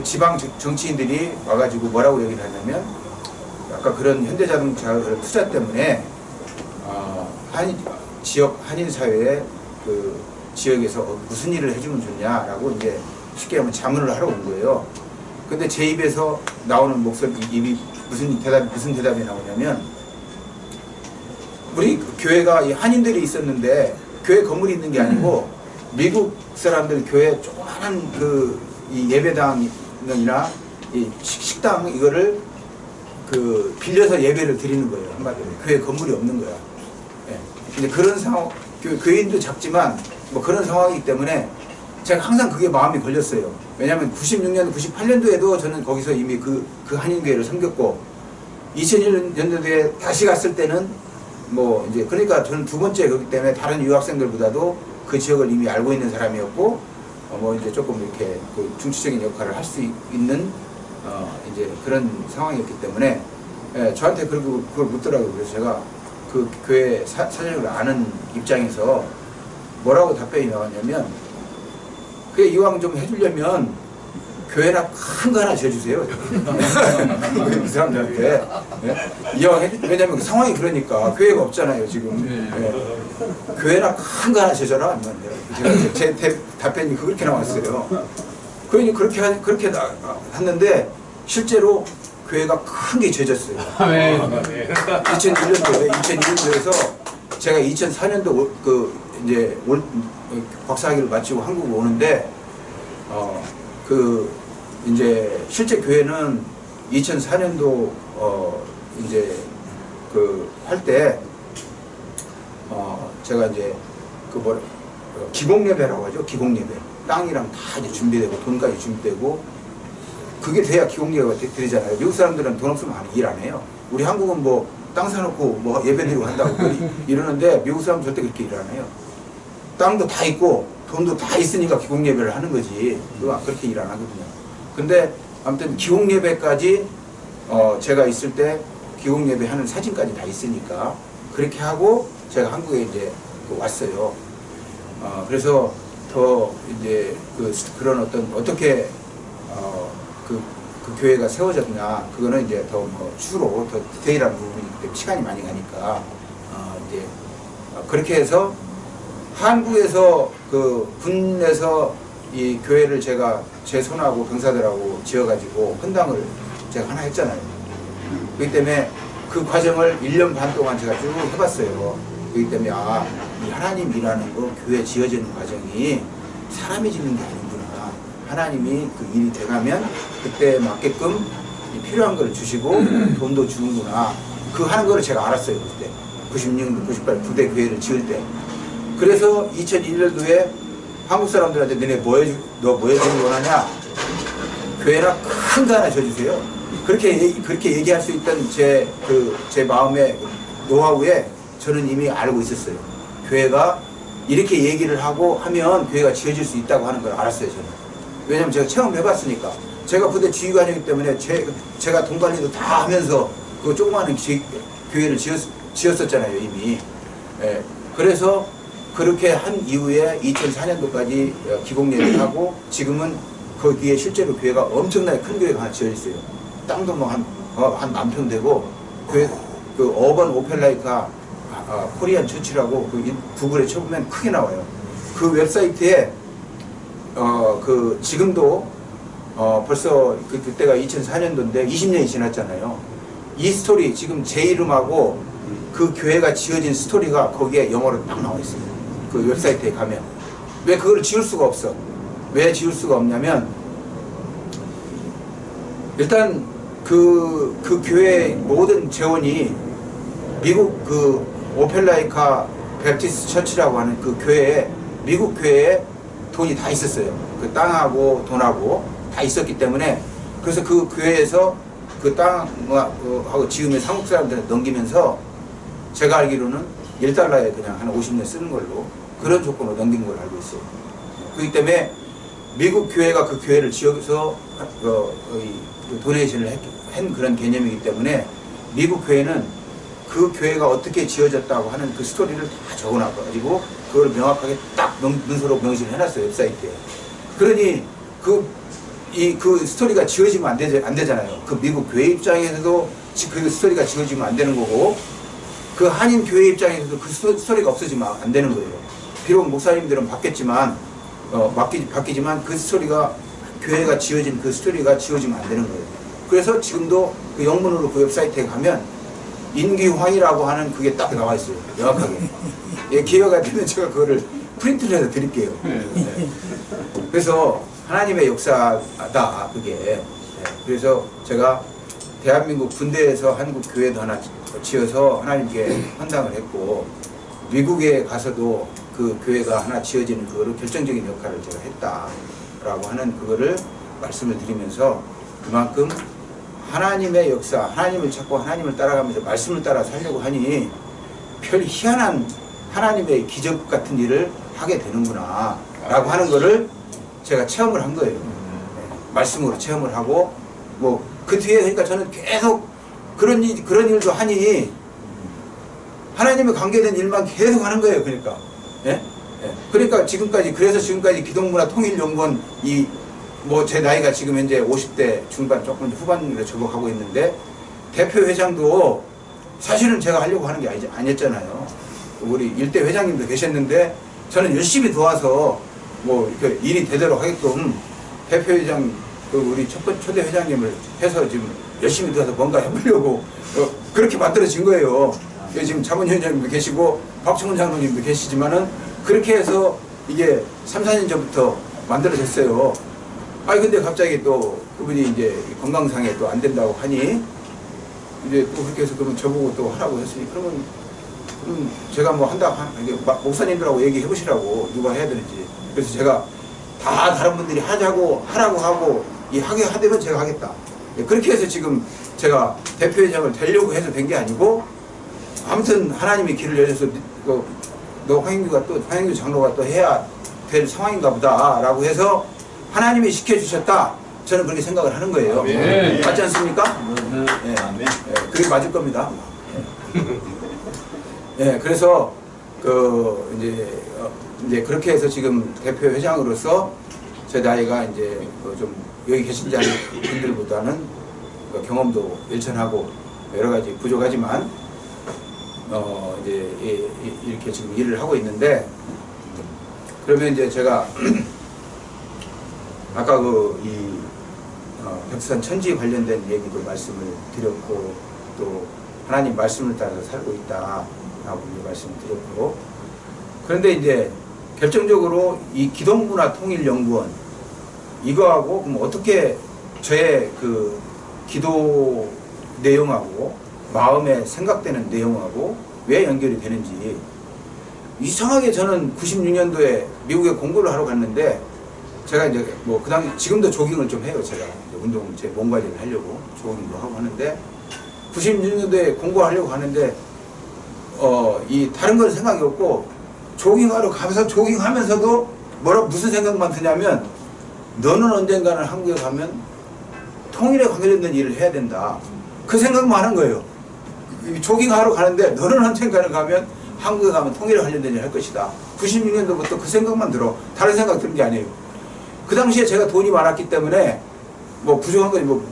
지방 정치인들이 와가지고 뭐라고 얘기를 하냐면, 아까 그런 현대자동차 투자 때문에 지역 한인 사회에 지역에서 무슨 일을 해주면 좋냐라고 이제 쉽게 하면 자문을 하러 온 거예요. 근데 제 입에서 나오는 입이 무슨 대답이 나오냐면, 우리 교회가 한인들이 있었는데 교회 건물이 있는 게 아니고 미국 사람들 교회 조그마한 이 예배당이나 이 식당 이거를 빌려서 예배를 드리는 거예요. 한마디로 교회 건물이 없는 거야. 예. 근데 그런 상황, 교인도 작지만 뭐 그런 상황이기 때문에 제가 항상 그게 마음이 걸렸어요. 왜냐하면 96년, 98년도에도 저는 거기서 이미 그 한인교회를 섬겼고, 2001년도에 다시 갔을 때는 뭐 이제 그러니까 저는 두 번째 그렇기 때문에 다른 유학생들보다도 그 지역을 이미 알고 있는 사람이었고, 뭐 이제 조금 이렇게 중추적인 역할을 할 수 있는 이제 그런 상황이었기 때문에 저한테 그걸 묻더라고요. 그래서 제가 그 교회 사정을 아는 입장에서 뭐라고 답변이 나왔냐면, 그게 이왕 좀 해주려면 교회나 큰 거 하나 지어주세요. 그 사람들한테. 이왕 왜냐면 그 상황이 그러니까 교회가 없잖아요 지금. 교회나 큰 거 하나 지어줘라. 제가 제 답변이 그렇게 나왔어요. 그러니 그렇게 했는데 실제로 교회가 큰 게 지어졌어요. 2001년도에서 제가 2004년도 이제 박사학위를 마치고 한국 오는데 이제 실제 교회는 2004년도 이제 할 때 제가 이제 기공예배라고 하죠. 기공예배. 땅이랑 다 이제 준비되고 돈까지 준비되고 그게 돼야 기공예배가 되잖아요. 미국 사람들은 돈 없으면 일 안 해요. 우리 한국은 뭐 땅 사놓고 뭐 예배드리고 한다고 이러는데 미국 사람은 절대 그렇게 일 안 해요. 땅도 다 있고 돈도 다 있으니까 기공예배를 하는 거지. 그렇게 일 안 하거든요. 근데 아무튼 기공예배까지 제가 있을 때 기공예배 하는 사진까지 다 있으니까 그렇게 하고 제가 한국에 이제 왔어요. 그래서 더 이제 그런 어떻게 그 교회가 세워졌냐, 그거는 이제 더 주로 더 디테일한 부분이기 때문에 시간이 많이 가니까 이제 그렇게 해서 한국에서 군에서 이 교회를 제가 제 손하고 병사들하고 지어가지고 헌당을 제가 하나 했잖아요. 그렇기 때문에 그 과정을 1년 반 동안 제가 쭉 해봤어요. 그렇기 때문에 이 하나님이라는 거 교회 지어지는 과정이 사람이 짓는 게 아니구나. 하나님이 그 일이 돼가면 그때 맞게끔 필요한 걸 주시고 돈도 주는구나. 그 하는 거를 제가 알았어요. 그때 96년, 98년 부대 교회를 지을 때. 그래서 2001년도에 한국 사람들한테 너 뭐 해주길 원하냐? 교회나 큰 거 하나 줘주세요. 그렇게 얘기할 수 있던 제 마음의 노하우에 저는 이미 알고 있었어요. 교회가 이렇게 얘기를 하고 하면 교회가 지어질 수 있다고 하는 걸 알았어요, 저는. 왜냐면 제가 체험해봤으니까. 제가 부대 지휘관이기 때문에 제가 돈 관리도 다 하면서 그 조그마한 교회를 지었었잖아요, 이미. 예. 그래서 그렇게 한 이후에 2004년도까지 기공예배를 하고 지금은 거기에 실제로 교회가 엄청나게 큰 교회가 하나 지어져 있어요. 땅도 뭐 한 10,000평 되고 그 어반 오펠라이카 코리안 처치라고 구글에 쳐보면 크게 나와요. 그 웹사이트에 지금도 벌써 그때가 2004년도인데 20년이 지났잖아요. 이 스토리 지금 제 이름하고 그 교회가 지어진 스토리가 거기에 영어로 딱 나와 있어요. 그 웹사이트에 가면. 왜 그걸 지울 수가 없어? 왜 지울 수가 없냐면 일단 그 교회 모든 재원이 미국 그 오펠라이카 베프티스트 처치라고 하는 그 교회에 미국 교회에 돈이 다 있었어요. 그 땅하고 돈하고 다 있었기 때문에 그래서 그 교회에서 그 땅하고 지으면서 한국 사람들한테 넘기면서 제가 알기로는 1달러에 그냥 한 50년 쓰는 걸로 그런 조건으로 넘긴 걸 알고 있어요. 그렇기 때문에 미국 교회가 그 교회를 지어서 도네이션을 한 그런 개념이기 때문에 미국 교회는 그 교회가 어떻게 지어졌다고 하는 그 스토리를 다 적어놔가지고 그걸 명확하게 딱 문서로 명시를 해놨어요. 웹사이트에. 그러니 그 스토리가 지어지면 안 되잖아요. 그 미국 교회 입장에서도 그 스토리가 지어지면 안 되는 거고 그 한인 교회 입장에서도 그 스토리가 없어지면 안 되는 거예요. 비록 목사님들은 바뀌었지만 바뀌지만 그 스토리가 교회가 지어진 그 스토리가 지어지면 안 되는 거예요. 그래서 지금도 그 영문으로 그 웹사이트에 가면 인기황이라고 하는 그게 딱 나와 있어요. 명확하게. 예, 기회가 되면 제가 그거를 프린트를 해서 드릴게요. 네. 그래서 하나님의 역사다 그게. 네. 그래서 제가 대한민국 군대에서 한국 교회도 하나 지어서 하나님께 헌당을 했고 미국에 가서도 그 교회가 하나 지어지는 그거를 결정적인 역할을 제가 했다라고 하는 그거를 말씀을 드리면서 그만큼 하나님의 역사, 하나님을 찾고 하나님을 따라가면서 말씀을 따라 살려고 하니 별 희한한 하나님의 기적 같은 일을 하게 되는구나 라고 하는 거를 제가 체험을 한 거예요. 말씀으로 체험을 하고 뭐 그 뒤에 그러니까 저는 계속 그런 일도 하니 하나님과 관계된 일만 계속 하는 거예요. 그러니까 그러니까 그래서 지금까지 기독문화 통일연구원 뭐 제 나이가 지금 현재 50대 중반 조금 후반으로 접어가고 있는데 대표 회장도 사실은 제가 하려고 하는 게 아니었잖아요. 우리 일대 회장님도 계셨는데 저는 열심히 도와서 뭐 이렇게 일이 되도록 하게끔 대표 회장 우리 초대 회장님을 해서 지금 열심히 도와서 뭔가 해보려고 그렇게 만들어진 거예요. 지금 자문위원장님도 계시고 박충훈 장로님도 계시지만은 그렇게 해서 이게 3, 4년 전부터 만들어졌어요. 근데 갑자기 또 그분이 이제 건강상에 또 안 된다고 하니 이제 또 그렇게 해서 그러면 저보고 또 하라고 했으니 그럼 제가 뭐 목사님들하고 얘기해 보시라고 누가 해야 되는지. 그래서 제가 다 다른 분들이 하라고 하고 하게 하되면 제가 하겠다. 그렇게 해서 지금 제가 대표회장을 되려고 해서 된 게 아니고 아무튼 하나님이 길을 열어서 너 황영규 장로가 또 해야 될 상황인가 보다 라고 해서 하나님이 시켜주셨다. 저는 그렇게 생각을 하는 거예요. 아멘. 맞지 않습니까? 네. 아멘. 그게 맞을 겁니다. 네, 그래서 이제 그렇게 해서 지금 대표 회장으로서 제 나이가 이제 좀 여기 계신 않은 분들보다는 경험도 일천하고 여러 가지 부족하지만 이제 이렇게 지금 일을 하고 있는데 그러면 이제 제가 아까 백두산 천지 관련된 얘기도 말씀을 드렸고 또 하나님 말씀을 따라서 살고 있다라고 말씀을 드렸고 그런데 이제 결정적으로 이 기독문화통일연구원 이거하고 그럼 어떻게 저의 그 기도 내용하고 마음에 생각되는 내용하고 왜 연결이 되는지 이상하게 저는 96년도에 미국에 공부를 하러 갔는데 제가 이제 뭐 그 당시 지금도 조깅을 좀 해요. 제가 운동 제 몸 관리를 하려고 조깅도 하고 하는데 96년도에 공부하려고 하는데 이 다른 건 생각이 없고 조깅하러 가면서 조깅하면서도 무슨 생각만 드냐면 너는 언젠가는 한국에 가면 통일에 관계된 일을 해야 된다. 그 생각만 하는 거예요. 조깅하러 가는데 너는 언젠가는 가면 한국에 가면 통일에 관련된 일을 할 것이다. 96년도부터 그 생각만 들어. 다른 생각 드는 게 아니에요. 그 당시에 제가 돈이 많았기 때문에 뭐 부족한 건 뭐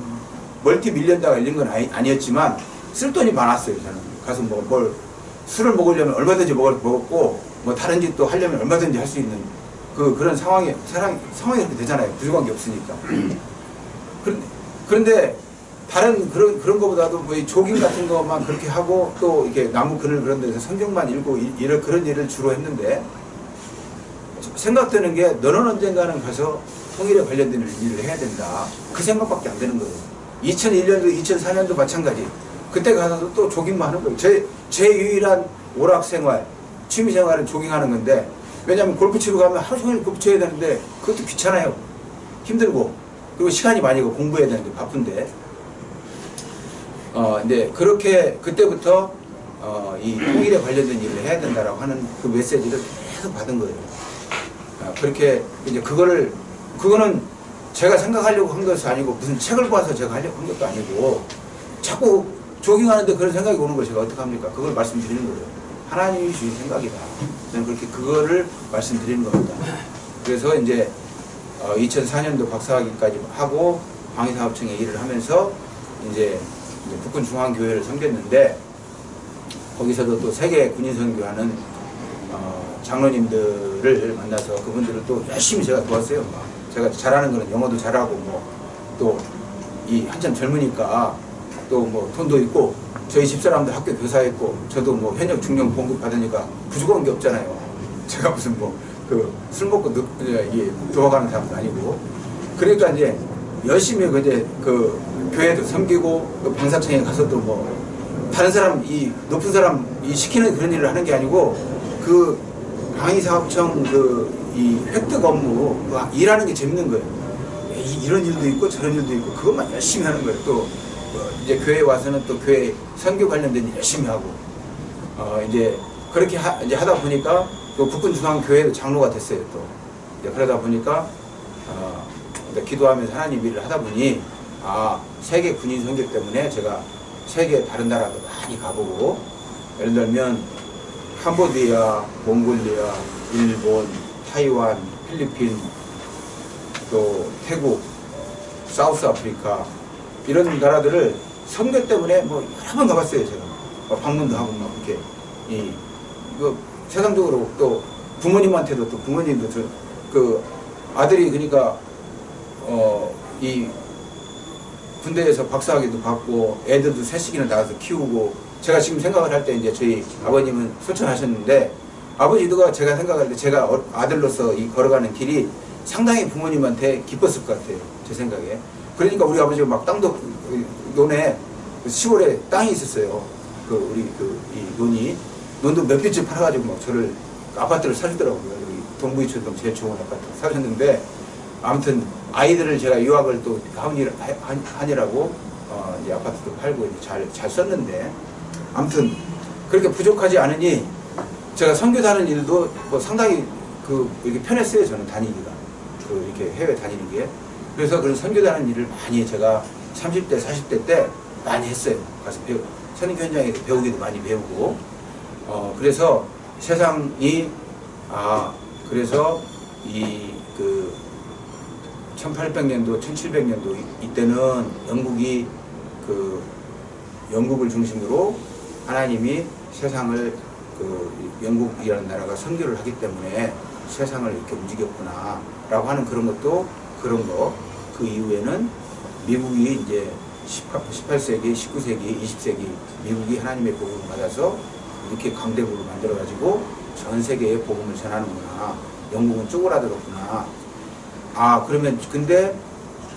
멀티 밀리언다가 이런 건 아니었지만 쓸 돈이 많았어요. 저는 가서 뭘 술을 먹으려면 얼마든지 먹었고 뭐 다른 짓도 하려면 얼마든지 할 수 있는 그런 상황이 그렇게 되잖아요. 부족한 게 없으니까. 그런데 다른 그런 거보다도 뭐 이 조깅 같은 것만 그렇게 하고 또 이렇게 나무 그늘 그런 데서 성경만 읽고 이런 그런 일을 주로 했는데 생각되는 게 너는 언젠가는 가서 통일에 관련된 일을 해야 된다. 그 생각밖에 안 되는 거예요. 2001년도 2004년도 마찬가지. 그때 가서도 또 조깅만 하는 거예요. 제 유일한 오락생활, 취미생활은 조깅하는 건데 왜냐하면 골프 치러 가면 하루 종일 골프 쳐야 되는데 그것도 귀찮아요. 힘들고 그리고 시간이 많이 가고 공부해야 되는데 바쁜데 이제 그렇게 그때부터 이 통일에 관련된 일을 해야 된다라고 하는 그 메시지를 계속 받은 거예요. 그렇게 이제 그거는 제가 생각하려고 한 것이 아니고 무슨 책을 봐서 제가 하려고 한 것도 아니고 자꾸 조깅하는데 그런 생각이 오는 걸 제가 어떻게 합니까? 그걸 말씀드리는 거예요. 하나님이 주신 생각이다. 저는 그렇게 그거를 말씀드리는 겁니다. 그래서 이제 2004년도 박사학위까지 하고 방위사업청에 일을 하면서 이제 북군 중앙교회를 섬겼는데 거기서도 또 세계 군인 선교하는 장로님들을 만나서 그분들을 또 열심히 제가 도왔어요. 제가 잘하는 거는 영어도 잘하고 뭐 또 이 한참 젊으니까 또 뭐 돈도 있고 저희 집사람도 학교 교사했고 저도 뭐 현역 중령 봉급 받으니까 부족한 게 없잖아요. 제가 무슨 뭐 그 술 먹고 들어가는 사람도 아니고 그러니까 이제 열심히 이제 그 교회도 섬기고 또 방사청에 가서 또 뭐 다른 사람 이 높은 사람 이 시키는 그런 일을 하는 게 아니고 그 방위사업청 그 이 획득 업무 그 일하는 게 재밌는 거예요. 이런 일도 있고 저런 일도 있고 그것만 열심히 하는 거예요. 또 이제 교회에 와서는 또 교회 선교 관련된 일 열심히 하고 이제 그렇게 이제 하다 보니까 또 북군 중앙교회 장로가 됐어요. 또 이제 그러다 보니까 기도하면서 하나님 일을 하다 보니 세계 군인 선교 때문에 제가 세계 다른 나라도 많이 가보고 예를 들면 캄보디아, 몽골리아, 일본, 타이완, 필리핀, 또 태국, 사우스아프리카 이런 나라들을 선교 때문에 뭐 여러 번 가봤어요. 제가 방문도 하고 막 이렇게 이거 세상적으로 또 부모님한테도 또 부모님도 그 아들이 그러니까 이 군대에서 박사학위도 받고 애들도 셋씩이나 낳아서 키우고 제가 지금 생각을 할 때 이제 저희 아버님은 소천하셨는데 아버지도 제가 생각할 때 제가 아들로서 이 걸어가는 길이 상당히 부모님한테 기뻤을 것 같아요. 제 생각에. 그러니까 우리 아버지가 막 땅도 논에 시골에 땅이 있었어요. 우리 이 논도 몇 개쯤 팔아가지고 막 저를 아파트를 사주더라고요. 여기 동부이촌동 제일 좋은 아파트 사줬는데 아무튼 아이들을 제가 유학을 또 하니라고 이제 아파트도 팔고 잘 썼는데 아무튼 그렇게 부족하지 않으니 제가 선교 다는 일도 뭐 상당히 이렇게 편했어요. 저는 다니기가 이렇게 해외 다니는 게 그래서 그런 선교 다는 일을 많이 제가 30대 40대 때 많이 했어요. 가서 선교 현장에서 배우기도 많이 배우고 그래서 세상이 그래서 1800년도 1700년도 이때는 영국을 중심으로 하나님이 세상을 영국이라는 나라가 선교를 하기 때문에 세상을 이렇게 움직였구나 라고 하는 그런 거 그 이후에는 미국이 이제 18세기, 19세기, 20세기 미국이 하나님의 복음을 받아서 이렇게 강대국을 만들어 가지고 전 세계에 복음을 전하는구나. 영국은 쪼그라들었구나. 그러면 근데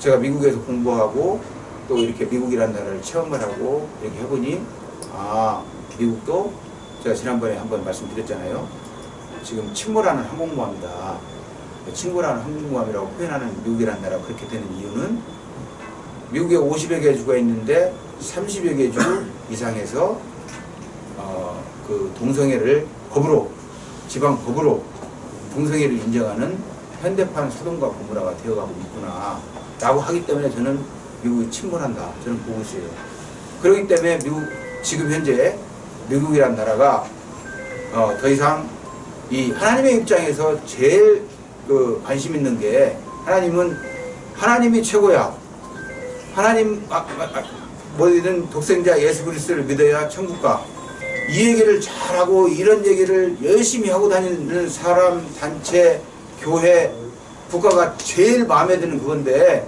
제가 미국에서 공부하고 또 이렇게 미국이라는 나라를 체험을 하고 이렇게 해보니 미국도 제가 지난번에 한번 말씀드렸잖아요. 지금 침몰하는 항공모함이다. 침몰하는 항공모함이라고 표현하는 미국이라는 나라가 그렇게 되는 이유는 미국에 50여 개 주가 있는데 30여 개 주 이상에서 그 동성애를 지방 법으로 동성애를 인정하는 현대판 소돔과 고모라가 되어가고 있구나 라고 하기 때문에 저는 미국이 침몰한다. 저는 보고 있어요. 그렇기 때문에 지금 현재 미국이란 나라가 더 이상 이 하나님의 입장에서 제일 관심 있는 게 하나님이 최고야. 하나님 뭐든 독생자 예수 그리스도를 믿어야 천국 가. 이 얘기를 잘하고 이런 얘기를 열심히 하고 다니는 사람, 단체, 교회, 국가가 제일 마음에 드는 그건데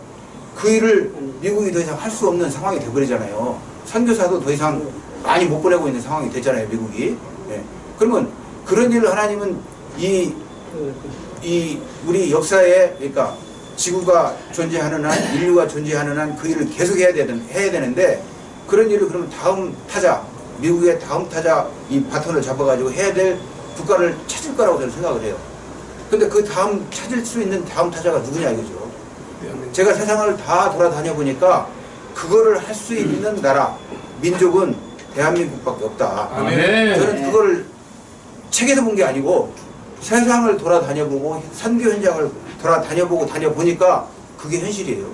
그 일을 미국이 더 이상 할 수 없는 상황이 돼버리잖아요. 선교사도 더 이상 많이 못 보내고 있는 상황이 됐잖아요, 미국이. 예. 그러면 그런 일을 하나님은 이 우리 역사에, 그러니까 지구가 존재하는 한, 인류가 존재하는 한 그 일을 계속 해야 되는데, 그런 일을 그러면 다음 타자, 미국의 다음 타자 이 바톤을 잡아가지고 해야 될 국가를 찾을 거라고 저는 생각을 해요. 근데 그 다음 찾을 수 있는 다음 타자가 누구냐 이거죠. 제가 세상을 다 돌아다녀 보니까 그거를 할 수 있는 나라, 민족은 대한민국밖에 없다. 아멘. 저는 그거를 책에서 본 게 아니고 세상을 돌아다녀보고 선교 현장을 다녀보니까 그게 현실이에요.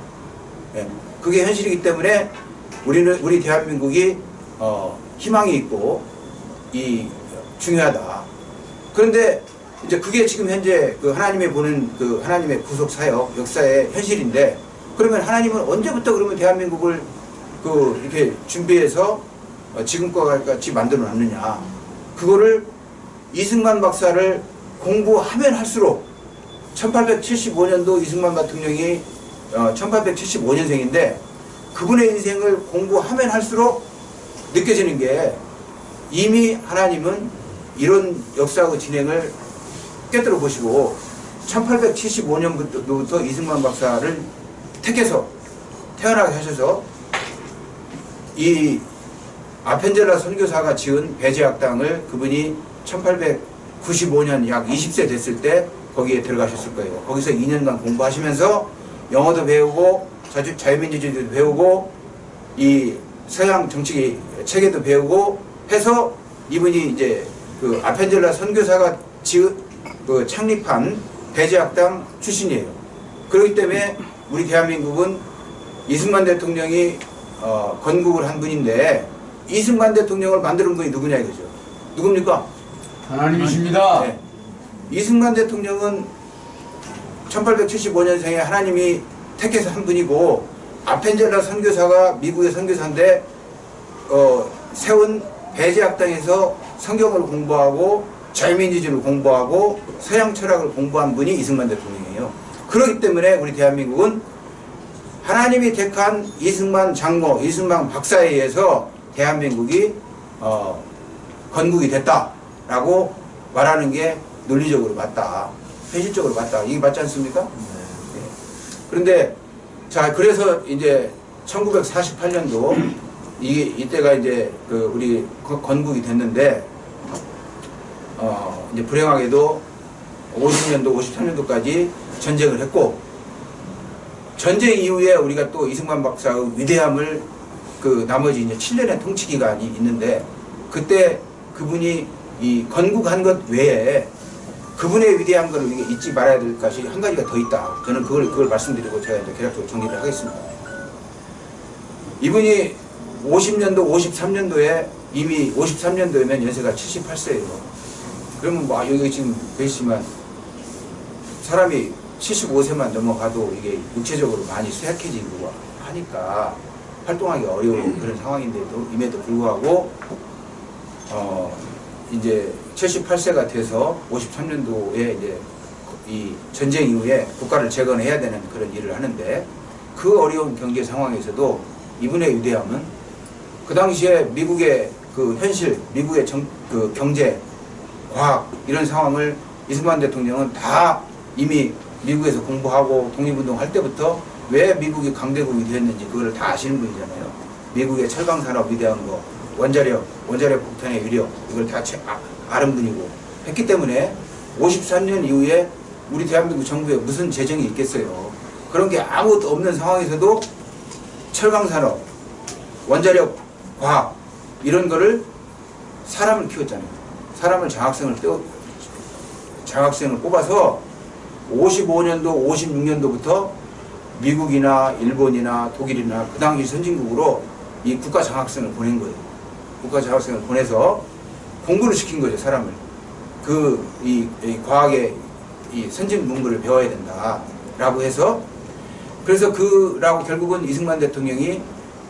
예. 그게 현실이기 때문에 우리 대한민국이 희망이 있고 중요하다. 그런데 이제 그게 지금 현재 그 하나님의 보는 그 하나님의 구속 사역 역사의 현실인데, 그러면 하나님은 언제부터 그러면 대한민국을 이렇게 준비해서 지금과 같이 만들어 놨느냐. 그거를 이승만 박사를 공부하면 할수록 1875년도 이승만 대통령이 1875년생인데 그분의 인생을 공부하면 할수록 느껴지는 게 이미 하나님은 이런 역사의 진행을 깨뜨려 보시고 1875년부터 이승만 박사를 택해서 태어나게 하셔서 이 아펜젤라 선교사가 지은 배제학당을 그분이 1895년 약 20세 됐을 때 거기에 들어가셨을 거예요. 거기서 2년간 공부하시면서 영어도 배우고 자유민주주의도 배우고 이 서양 정치 체계도 배우고 해서 이분이 이제 그 아펜젤라 선교사가 창립한 배제학당 출신이에요. 그렇기 때문에 우리 대한민국은 이승만 대통령이 건국을 한 분인데, 이승만 대통령을 만드는 분이 누구냐 이거죠. 누굽니까? 하나님이십니다. 네. 이승만 대통령은 1875년생에 하나님이 택해서 한 분이고, 아펜젤라 선교사가 미국의 선교사인데 세운 배제학당에서 성경을 공부하고 자유민주주의를 공부하고 서양 철학을 공부한 분이 이승만 대통령이에요. 그렇기 때문에 우리 대한민국은 하나님이 택한 이승만 장모, 이승만 박사에 의해서 대한민국이 건국이 됐다라고 말하는 게 논리적으로 맞다, 현실적으로 맞다. 이게 맞지 않습니까? 네. 그런데 자, 그래서 이제 1948년도 이때가 이제 우리 건국이 됐는데, 이제 불행하게도 50년도, 53년도까지 전쟁을 했고, 전쟁 이후에 우리가 또 이승만 박사의 위대함을 나머지 이제 7년의 통치 기간이 있는데, 그때 그분이 이 건국한 것 외에 그분의 위대한 것을 우리가 잊지 말아야 될 것이 한 가지가 더 있다. 저는 그걸 말씀드리고 제가 이제 개략적으로 정리를 하겠습니다. 이분이 50년도, 53년도에 이미 53년도에면 연세가 78세예요. 그러면 뭐 여기 지금 계시지만 사람이 75세만 넘어가도 이게 육체적으로 많이 쇠약해지고 하니까 활동하기 어려운 그런 상황인데도 임에도 불구하고 이제 78세가 돼서 53년도에 이제 이 전쟁 이후에 국가를 재건해야 되는 그런 일을 하는데, 그 어려운 경제 상황에서도 이분의 위대함은 그 당시에 미국의 그 현실, 미국의 그 경제, 과학 이런 상황을 이승만 대통령은 다 이미 미국에서 공부하고 독립운동 할 때부터 왜 미국이 강대국이 되었는지 그걸 다 아시는 분이잖아요. 미국의 철강산업 위대한 거, 원자력 폭탄의 위력, 이걸 다 아는 분이고 했기 때문에 53년 이후에 우리 대한민국 정부에 무슨 재정이 있겠어요. 그런 게 아무것도 없는 상황에서도 철강산업, 원자력, 과학 이런 거를 사람을 키웠잖아요. 사람을 장학생을 뽑아서 55년도, 56년도부터 미국이나 일본이나 독일이나 그 당시 선진국으로 이 국가 장학생을 보낸 거예요. 국가 장학생을 보내서 공부를 시킨 거죠, 사람을. 이 과학의 이 선진 문물을 배워야 된다라고 해서, 그래서 라고 결국은 이승만 대통령이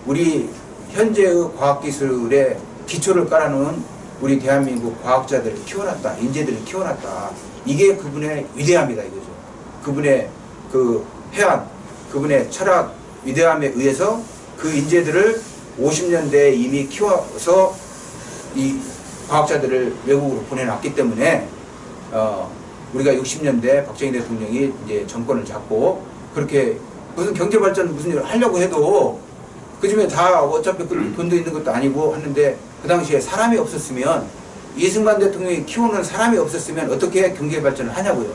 우리 현재의 과학기술의 기초를 깔아놓은 우리 대한민국 과학자들을 키워놨다, 인재들을 키워놨다. 이게 그분의 위대함이다 이거죠. 그분의 그 해안, 그분의 철학, 위대함에 의해서 그 인재들을 50년대에 이미 키워서 이 과학자들을 외국으로 보내놨기 때문에 우리가 60년대 박정희 대통령이 이제 정권을 잡고 그렇게 무슨 경제 발전 무슨 일을 하려고 해도 그중에 다 어차피 그 돈도 있는 것도 아니고 하는데 그 당시에 사람이 없었으면 이승만 대통령이 키우는 사람이 없었으면 어떻게 경제 발전을 하냐고요.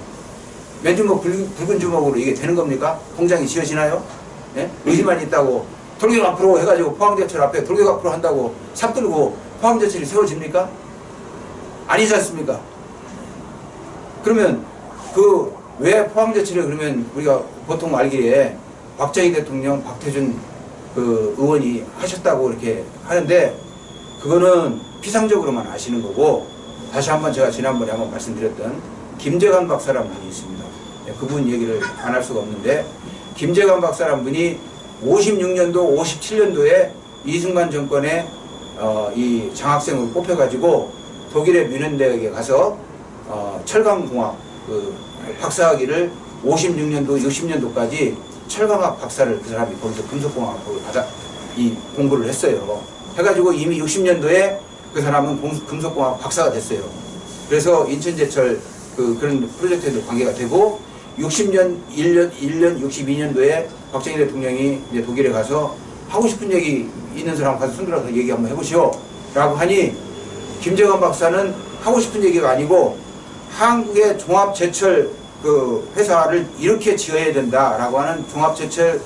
맨주먹 붉은 주먹으로 이게 되는 겁니까? 공장이 지어지나요? 예? 의지만 있다고 돌격 앞으로 해가지고 포항제철 앞에 돌격 앞으로 한다고 삽 들고 포항제철이 세워집니까? 아니지 않습니까? 그러면 그 왜 포항제철이 그러면 우리가 보통 알기에 박정희 대통령, 박태준 그 의원이 하셨다고 이렇게 하는데 그거는 피상적으로만 아시는 거고 다시 한번 제가 지난번에 한번 말씀드렸던 김재관 박사라는 분이 있습니다. 그분 얘기를 안 할 수가 없는데 김재관 박사라는 분이 56년도, 57년도에 이승만 정권에 이 장학생으로 뽑혀가지고 독일의 뮌헨베르크에 가서 철강공학 그 박사학위를 56년도, 60년도까지 철강학 박사를 그 사람이 거기서 금속공학을 받아 이 공부를 했어요. 해가지고 이미 60년도에 그 사람은 금속공학 박사가 됐어요. 그래서 인천제철 그런 프로젝트에도 관계가 되고 60년 1년 62년도에 박정희 대통령이 이제 독일에 가서 하고 싶은 얘기 있는 사람 가서 손들어서 얘기 한번 해보시오 라고 하니 김재관 박사는 하고 싶은 얘기가 아니고 한국의 종합제철 그 회사를 이렇게 지어야 된다라고 하는 종합제철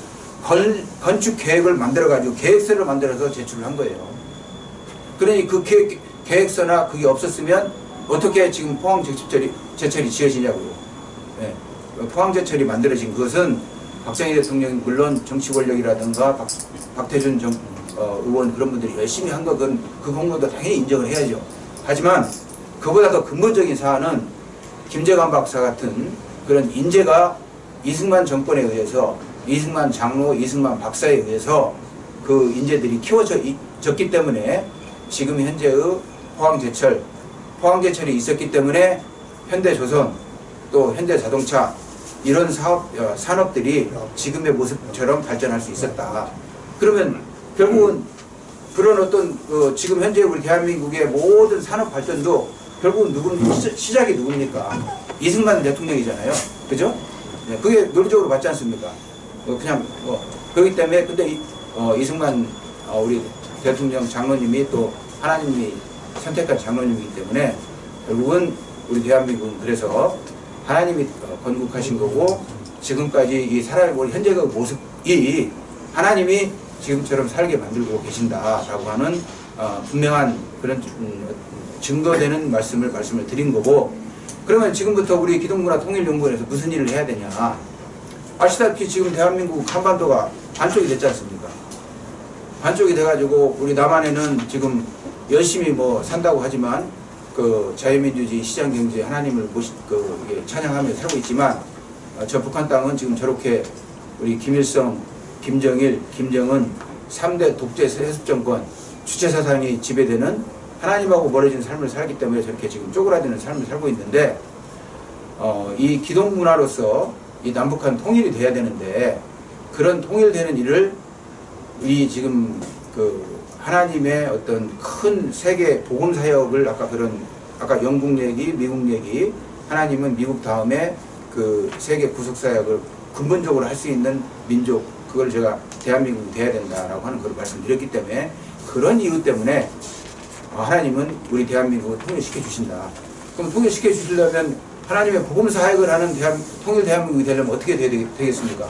건축 계획을 만들어가지고 계획서를 만들어서 제출을 한 거예요. 그러니 그 계획서나 그게 없었으면 어떻게 지금 포항제철이 지어지냐고요. 네. 포항제철이 만들어진 것은 박정희 대통령이 물론 정치 권력이라든가 박태준 의원 그런 분들이 열심히 한 것은 그 공로도 당연히 인정을 해야죠. 하지만 그보다 더 근본적인 사안은 김재관 박사 같은 그런 인재가 이승만 정권에 의해서 이승만 장로, 이승만 박사에 의해서 그 인재들이 키워졌기 때문에 지금 현재의 포항제철이 있었기 때문에 현대조선 또 현대자동차 이런 산업들이 지금의 모습처럼 발전할 수 있었다. 그러면 결국은 그런 어떤 지금 현재 우리 대한민국의 모든 산업 발전도 결국은 시작이 누굽니까? 이승만 대통령이잖아요. 그죠? 네, 그게 논리적으로 맞지 않습니까? 그냥 그렇기 때문에 근데 이승만 우리 대통령 장로님이 또 하나님이 선택한 장로님이기 때문에 결국은 우리 대한민국은 그래서 하나님이 건국하신 거고 지금까지 이 살아가고 현재의 모습이 하나님이 지금처럼 살게 만들고 계신다라고 하는 분명한 그런 증거되는 말씀을 드린 거고 그러면 지금부터 우리 기독문화통일연구원에서 무슨 일을 해야 되냐 아시다시피 지금 대한민국 한반도가 반쪽이 됐지 않습니까? 반쪽이 돼가지고 우리 남한에는 지금 열심히 산다고 하지만 그 자유민주주의 시장경제 하나님을 찬양하며 살고 있지만 저 북한 땅은 지금 저렇게 우리 김일성, 김정일, 김정은 3대 독재 세습정권 주체사상이 지배되는 하나님하고 멀어진 삶을 살기 때문에 저렇게 지금 쪼그라드는 삶을 살고 있는데 이 기독문화로서 이 남북한 통일이 돼야 되는데 그런 통일되는 일을 이 지금 하나님의 어떤 큰 세계 복음 사역을 아까 영국 얘기, 미국 얘기 하나님은 미국 다음에 그 세계 구속 사역을 근본적으로 할 수 있는 민족 그걸 제가 대한민국이 돼야 된다라고 하는 걸 말씀드렸기 때문에 그런 이유 때문에 하나님은 우리 대한민국을 통일시켜 주신다. 그럼 통일시켜 주시려면 하나님의 복음 사역을 하는 통일 대한민국이 되려면 어떻게 되겠습니까?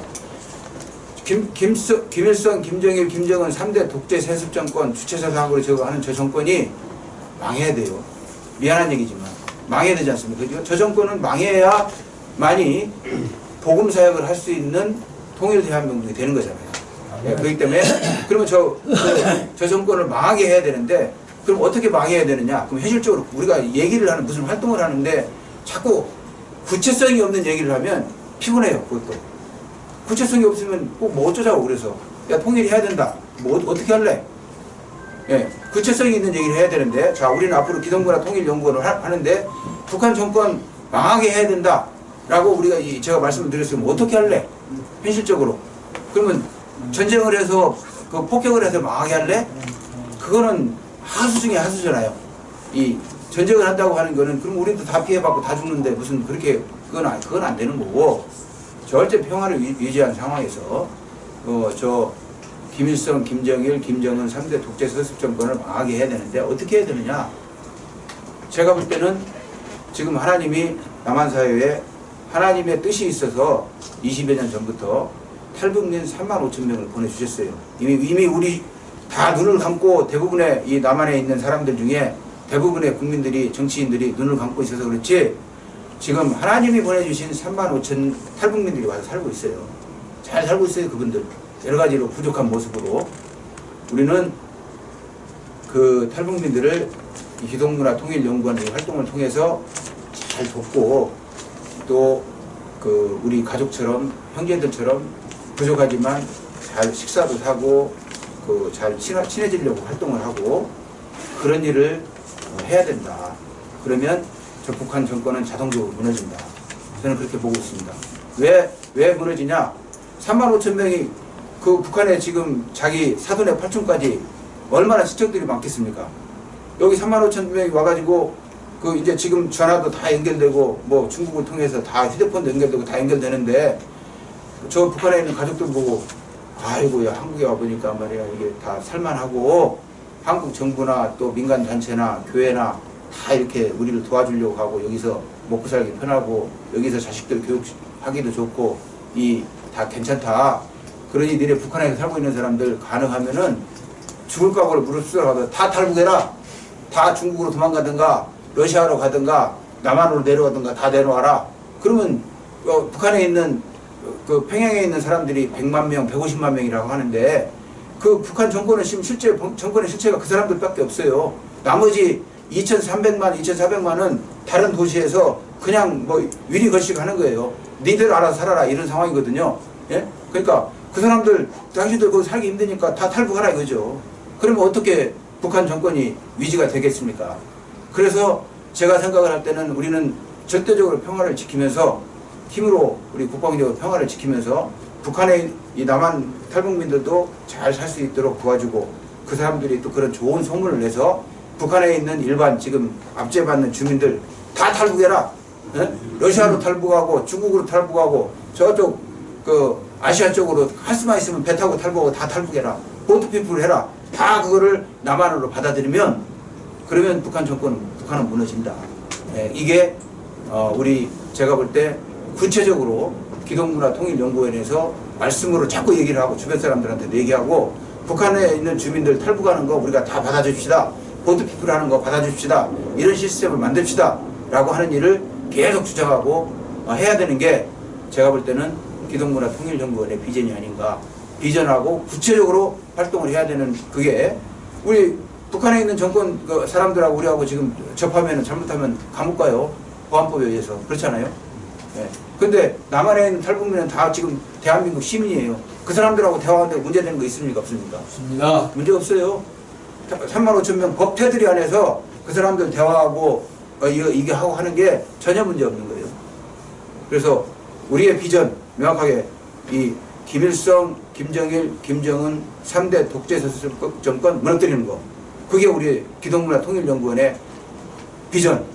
김일성, 김정일, 김정은 3대 독재 세습정권 주체사상으로 저거 하는 저 정권이 망해야 돼요. 미안한 얘기지만 망해야 되지 않습니까? 그죠? 저 정권은 망해야만이 복음 사역을 할 수 있는 통일 대한민국이 되는 거잖아요. 네, 그렇기 때문에 그러면 저 정권을 망하게 해야 되는데 그럼 어떻게 망해야 되느냐? 그럼 현실적으로 우리가 얘기를 하는 무슨 활동을 하는데 자꾸 구체성이 없는 얘기를 하면 피곤해요. 그것도. 구체성이 없으면 꼭 뭐 어쩌자고 그래서 야 통일이 해야 된다. 뭐 어떻게 할래? 예, 구체성이 있는 얘기를 해야 되는데 자 우리는 앞으로 기독문화통일연구원을 하는데 북한 정권 망하게 해야 된다. 라고 우리가 제가 말씀을 드렸으면 어떻게 할래? 현실적으로. 그러면 전쟁을 해서 그 폭격을 해서 망하게 할래? 그거는 하수 중에 하수잖아요. 이 전쟁을 한다고 하는 거는 그럼 우리도 다 피해받고 다 죽는데 무슨 그렇게 그건 안 되는 거고 절대 평화를 유지한 상황에서 저 김일성, 김정일, 김정은 3대 독재 서습 정권을 망하게 해야 되는데 어떻게 해야 되느냐? 제가 볼 때는 지금 하나님이 남한 사회에 하나님의 뜻이 있어서 20여 년 전부터 탈북민 35,000명을 보내주셨어요. 이미 우리 다 눈을 감고 대부분의 이 남한에 있는 사람들 중에 대부분의 국민들이 정치인들이 눈을 감고 있어서 그렇지 지금 하나님이 보내주신 35,000 탈북민들이 와서 살고 있어요. 잘 살고 있어요. 그분들 여러 가지로 부족한 모습으로 우리는 그 탈북민들을 기독문화통일연구원 활동을 통해서 잘 돕고 또 그 우리 가족처럼 형제들처럼 부족하지만 잘 식사도 사고 그 잘 친해지려고 활동을 하고 그런 일을 해야 된다. 그러면 저 북한 정권은 자동적으로 무너진다. 저는 그렇게 보고 있습니다. 왜 무너지냐? 35,000명이 그 북한에 지금 자기 사돈의 팔촌까지 얼마나 친척들이 많겠습니까? 여기 35,000명이 와가지고 그 이제 지금 전화도 다 연결되고 뭐 중국을 통해서 다 휴대폰도 연결되고 다 연결되는데 저 북한에 있는 가족들 보고 아이고 야 한국에 와보니까 말이야 이게 다 살만하고 한국 정부나 또 민간 단체나 교회나 다 이렇게 우리를 도와주려고 하고 여기서 먹고 살기 편하고 여기서 자식들 교육하기도 좋고 이 다 괜찮다. 그러니 니네 북한에서 살고 있는 사람들 가능하면은 죽을 각오를 무릅쓰고 다 탈북해라. 다 중국으로 도망가든가 러시아로 가든가 남한으로 내려가든가 다 내려와라. 그러면 북한에 있는 그 평양에 있는 사람들이 100만 명, 150만 명이라고 하는데 그 북한 정권은 지금 실제 정권의 실체가 그 사람들밖에 없어요. 나머지 2,300만, 2,400만은 다른 도시에서 그냥 뭐 위리걸식 하는 거예요. 니들 알아서 살아라 이런 상황이거든요. 예? 그러니까 그 사람들 당신들 거기 살기 힘드니까 다 탈북하라 이거죠. 그러면 어떻게 북한 정권이 위지가 되겠습니까? 그래서 제가 생각을 할 때는 우리는 절대적으로 평화를 지키면서 힘으로 우리 국방력으로 평화를 지키면서 북한의 이 남한 탈북민들도 잘 살 수 있도록 도와주고 그 사람들이 또 그런 좋은 소문을 내서 북한에 있는 일반 지금 압제받는 주민들 다 탈북해라. 예? 러시아로 탈북하고 중국으로 탈북하고 저쪽 그 아시아 쪽으로 할 수만 있으면 배 타고 탈북하고 다 탈북해라. 보트피플 해라. 다 그거를 남한으로 받아들이면 그러면 북한은 무너진다. 예, 이게 우리 제가 볼 때 구체적으로 기독문화통일연구원에서 말씀으로 자꾸 얘기를 하고 주변 사람들한테 얘기하고 북한에 있는 주민들 탈북하는 거 우리가 다 받아줍시다. 보트피플 하는 거 받아줍시다. 이런 시스템을 만듭시다. 라고 하는 일을 계속 주장하고 해야 되는 게 제가 볼 때는 기독문화통일연구원의 비전이 아닌가. 비전하고 구체적으로 활동을 해야 되는 그게 우리 북한에 있는 정권 그 사람들하고 우리하고 지금 접하면 잘못하면 감옥 가요. 보안법에 의해서. 그렇잖아요. 예. 근데 남한에 있는 탈북민은 다 지금 대한민국 시민이에요. 그 사람들하고 대화하는데 문제되는 거 있습니까? 없습니까? 없습니다. 문제 없어요. 35,000명 법 테두리 안에서 그 사람들 대화하고 이게 하고 하는 게 전혀 문제 없는 거예요. 그래서 우리의 비전 명확하게 이 김일성, 김정일, 김정은 3대 독재 서습 정권 무너뜨리는 거. 그게 우리 기독문화통일연구원의 비전.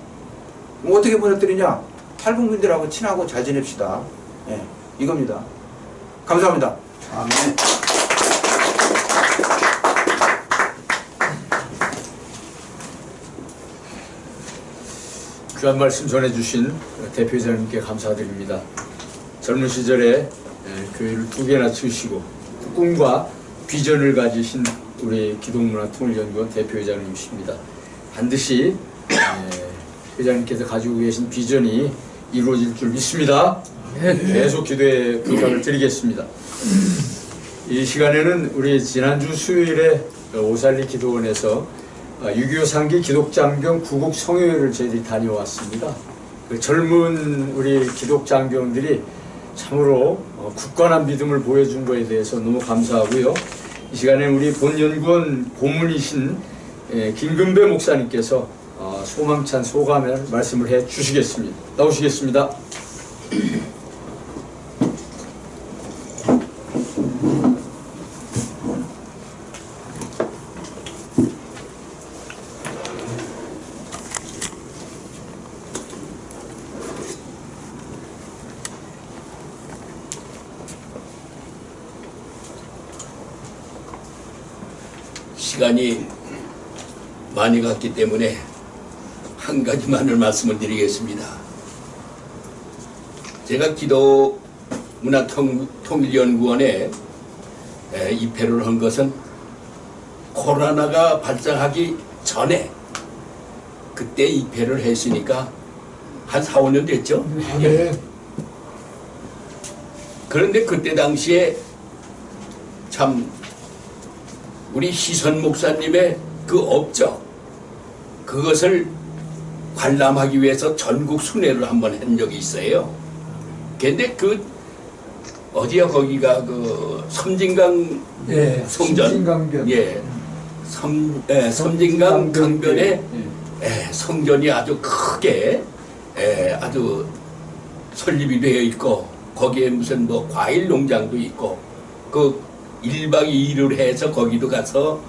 어떻게 무너뜨리냐? 탈북민들하고 친하고 잘 지냅시다. 예, 이겁니다. 감사합니다. 아멘. 귀한 말씀 전해주신 대표이사님께 감사드립니다. 젊은 시절에 교회를 2개나 치우시고 꿈과 비전을 가지신 우리 기독문화통일연구원 대표이사님이십니다. 반드시 회장님께서 가지고 계신 비전이 이루어질 줄 믿습니다. 계속 기도의 부탁을 드리겠습니다. 이 시간에는 우리 지난주 수요일에 오살리 기도원에서 6.25 상기 기독장병 구국 성회를 저희들이 다녀왔습니다. 그 젊은 우리 기독장병들이 참으로 굳건한 믿음을 보여준 것에 대해서 너무 감사하고요. 이 시간에 우리 본연구원 고문이신 김근배 목사님께서 소망찬 소감을 말씀을 해 주시겠습니다. 나오시겠습니다. 시간이 많이 갔기 때문에 한 가지만을 말씀을 드리겠습니다. 제가 기독문화통일연구원에 입회를 한 것은 코로나가 발생하기 전에 그때 입회를 했으니까 한 4, 5년 됐죠? 네. 그런데 그때 당시에 참 우리 희선 목사님의 그 업적 그것을 관람하기 위해서 전국 순회를 한번 한 적이 있어요. 근데 그 어디야 거기가 그 섬진강 예, 성전 섬진강변. 예, 섬진강 강변에 성전이 아주 크게 아주 설립이 되어 있고 거기에 무슨 뭐 과일 농장도 있고 그 1박 2일을 해서 거기도 가서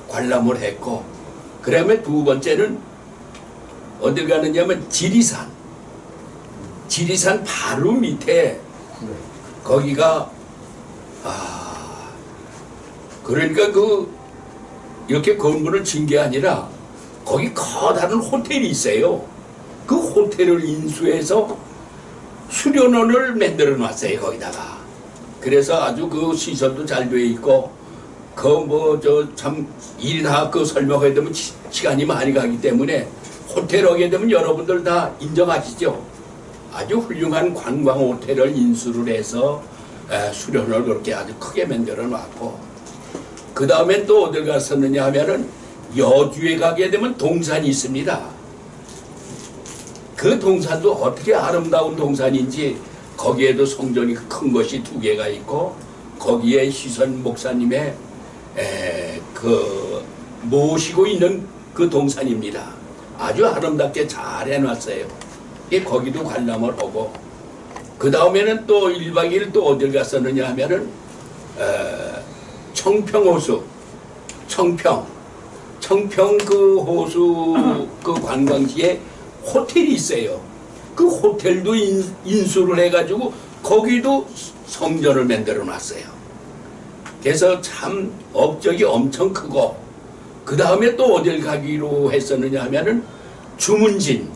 관람을 했고 그다음에 두 번째는 어딜 가느냐면 지리산 바로 밑에 거기가 그러니까 그 이렇게 건물을 진 게 아니라 거기 커다란 호텔이 있어요. 그 호텔을 인수해서 수련원을 만들어 놨어요 거기다가. 그래서 아주 그 시설도 잘 돼 있고 그 뭐 저 참 일이 다 그 설명하게 되면 시간이 많이 가기 때문에 호텔 오게 되면 여러분들 다 인정하시죠. 아주 훌륭한 관광 호텔을 인수를 해서 수련을 그렇게 아주 크게 만들어 놨고 그 다음에 또 어딜 갔었느냐 하면은 여주에 가게 되면 동산이 있습니다. 그 동산도 어떻게 아름다운 동산인지 거기에도 성전이 큰 것이 2개가 있고 거기에 희선 목사님의 그 모시고 있는 그 동산입니다. 아주 아름답게 잘 해놨어요. 거기도 관람을 하고 그 다음에는 또 1박 2일 또 어딜 갔었느냐 하면은 청평호수 청평 그 호수 그 관광지에 호텔이 있어요. 그 호텔도 인수를 해가지고 거기도 성전을 만들어 놨어요. 그래서 참 업적이 엄청 크고 그 다음에 또 어딜 가기로 했었느냐 하면은 주문진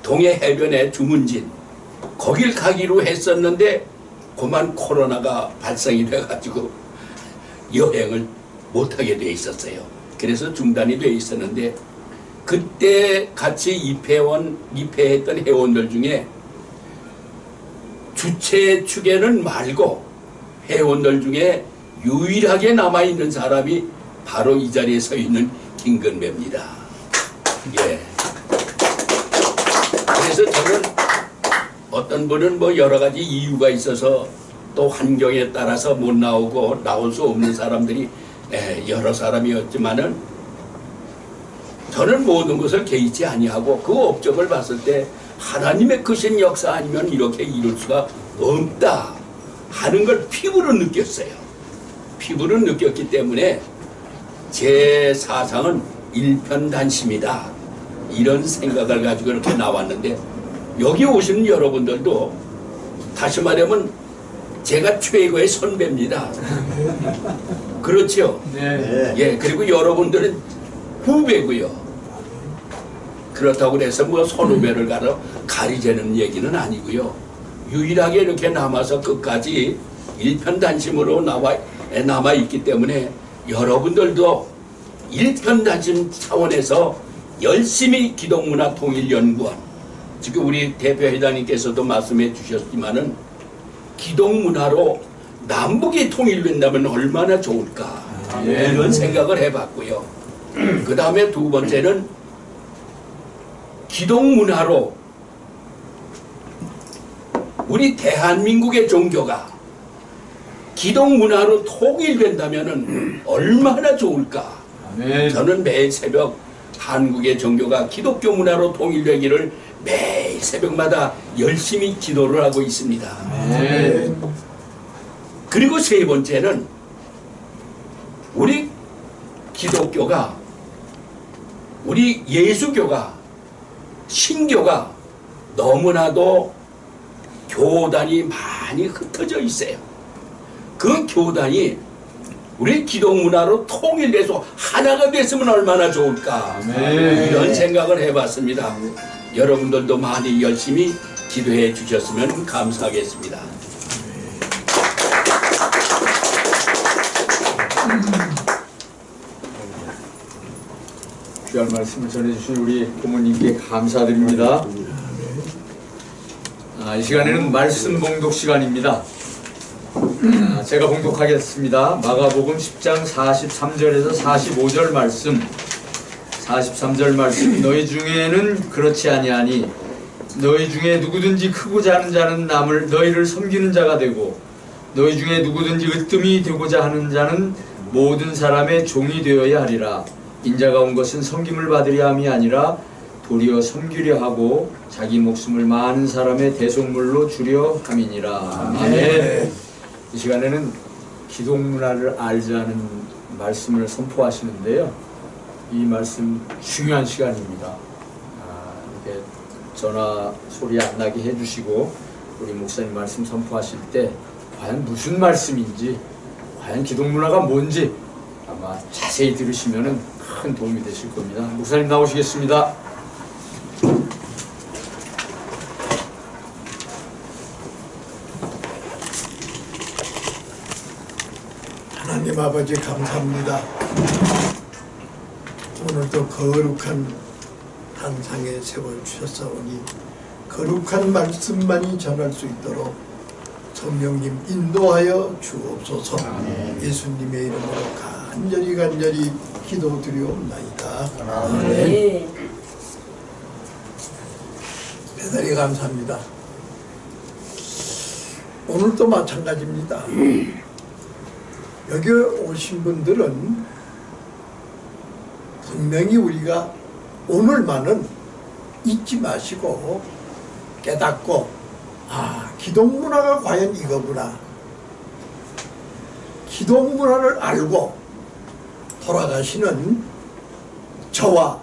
동해 해변의 주문진 거길 가기로 했었는데 그만 코로나가 발생이 돼가지고 여행을 못하게 돼 있었어요. 그래서 중단이 돼 있었는데 그때 같이 입회했던 회원들 중에 주최 측에는 말고 회원들 중에 유일하게 남아있는 사람이 바로 이 자리에 서 있는 김건배입니다. 예. 그래서 저는 어떤 분은 뭐 여러 가지 이유가 있어서 또 환경에 따라서 못 나오고 나올 수 없는 사람들이 여러 사람이었지만은 저는 모든 것을 개의치 아니하고 그 업적을 봤을 때 하나님의 크신 역사 아니면 이렇게 이룰 수가 없다 하는 걸 피부로 느꼈어요. 피부로 느꼈기 때문에 제 사상은 일편단심이다 이런 생각을 가지고 이렇게 나왔는데 여기 오시는 여러분들도 다시 말하면 제가 최고의 선배입니다. 그렇죠? 네. 예, 그리고 여러분들은 후배고요. 그렇다고 해서 뭐 선후배를 가리자는 얘기는 아니고요. 유일하게 이렇게 남아서 끝까지 일편단심으로 남아있기 때문에 여러분들도 일편단심 차원에서 열심히 기독문화통일연구원 지금 우리 대표회장님께서도 말씀해 주셨지만은 기독문화로 남북이 통일된다면 얼마나 좋을까 이런 생각을 해봤고요. 그 다음에 두 번째는 기독문화로 우리 대한민국의 종교가 기독문화로 통일된다면 얼마나 좋을까. 저는 매일 새벽 한국의 종교가 기독교 문화로 통일되기를 매일 새벽마다 열심히 기도를 하고 있습니다. 그리고 세 번째는 우리 기독교가 우리 예수교가 신교가 너무나도 교단이 많이 흩어져 있어요. 그 교단이 우리 기독 문화로 통일돼서 하나가 됐으면 얼마나 좋을까. 이런 생각을 해봤습니다. 여러분들도 많이 열심히 기도해 주셨으면 감사하겠습니다. 귀한 말씀을 전해주신 우리 고모님께 감사드립니다. 이 시간에는 말씀 봉독 시간입니다. 제가 봉독하겠습니다. 마가복음 10장 43절에서 45절 말씀. 43절 말씀. 너희 중에는 그렇지 아니하니 너희 중에 누구든지 크고자 하는 자는 너희를 섬기는 자가 되고 너희 중에 누구든지 으뜸이 되고자 하는 자는 모든 사람의 종이 되어야 하리라. 인자가 온 것은 섬김을 받으려 함이 아니라 도리어 섬기려 하고 자기 목숨을 많은 사람의 대속물로 주려 함이니라. 아멘. 이 시간에는 기독 문화를 알자는 말씀을 선포하시는데요. 이 말씀 중요한 시간입니다. 이렇게 전화 소리 안 나게 해주시고 우리 목사님 말씀 선포하실 때 과연 무슨 말씀인지, 과연 기독 문화가 뭔지 아마 자세히 들으시면 큰 도움이 되실 겁니다. 목사님 나오시겠습니다. 하나님 아버지 감사합니다. 오늘도 거룩한 단상에 세워주셨사오니 거룩한 말씀만이 전할 수 있도록 성령님 인도하여 주옵소서. 예수님의 이름으로 간절히 기도드리옵나이다. 아멘. 대단히 감사합니다. 오늘도 마찬가지입니다. 여기 오신 분들은 분명히 우리가 오늘만은 잊지 마시고 깨닫고 기독 문화가 과연 이거구나. 기독 문화를 알고 돌아가시는 저와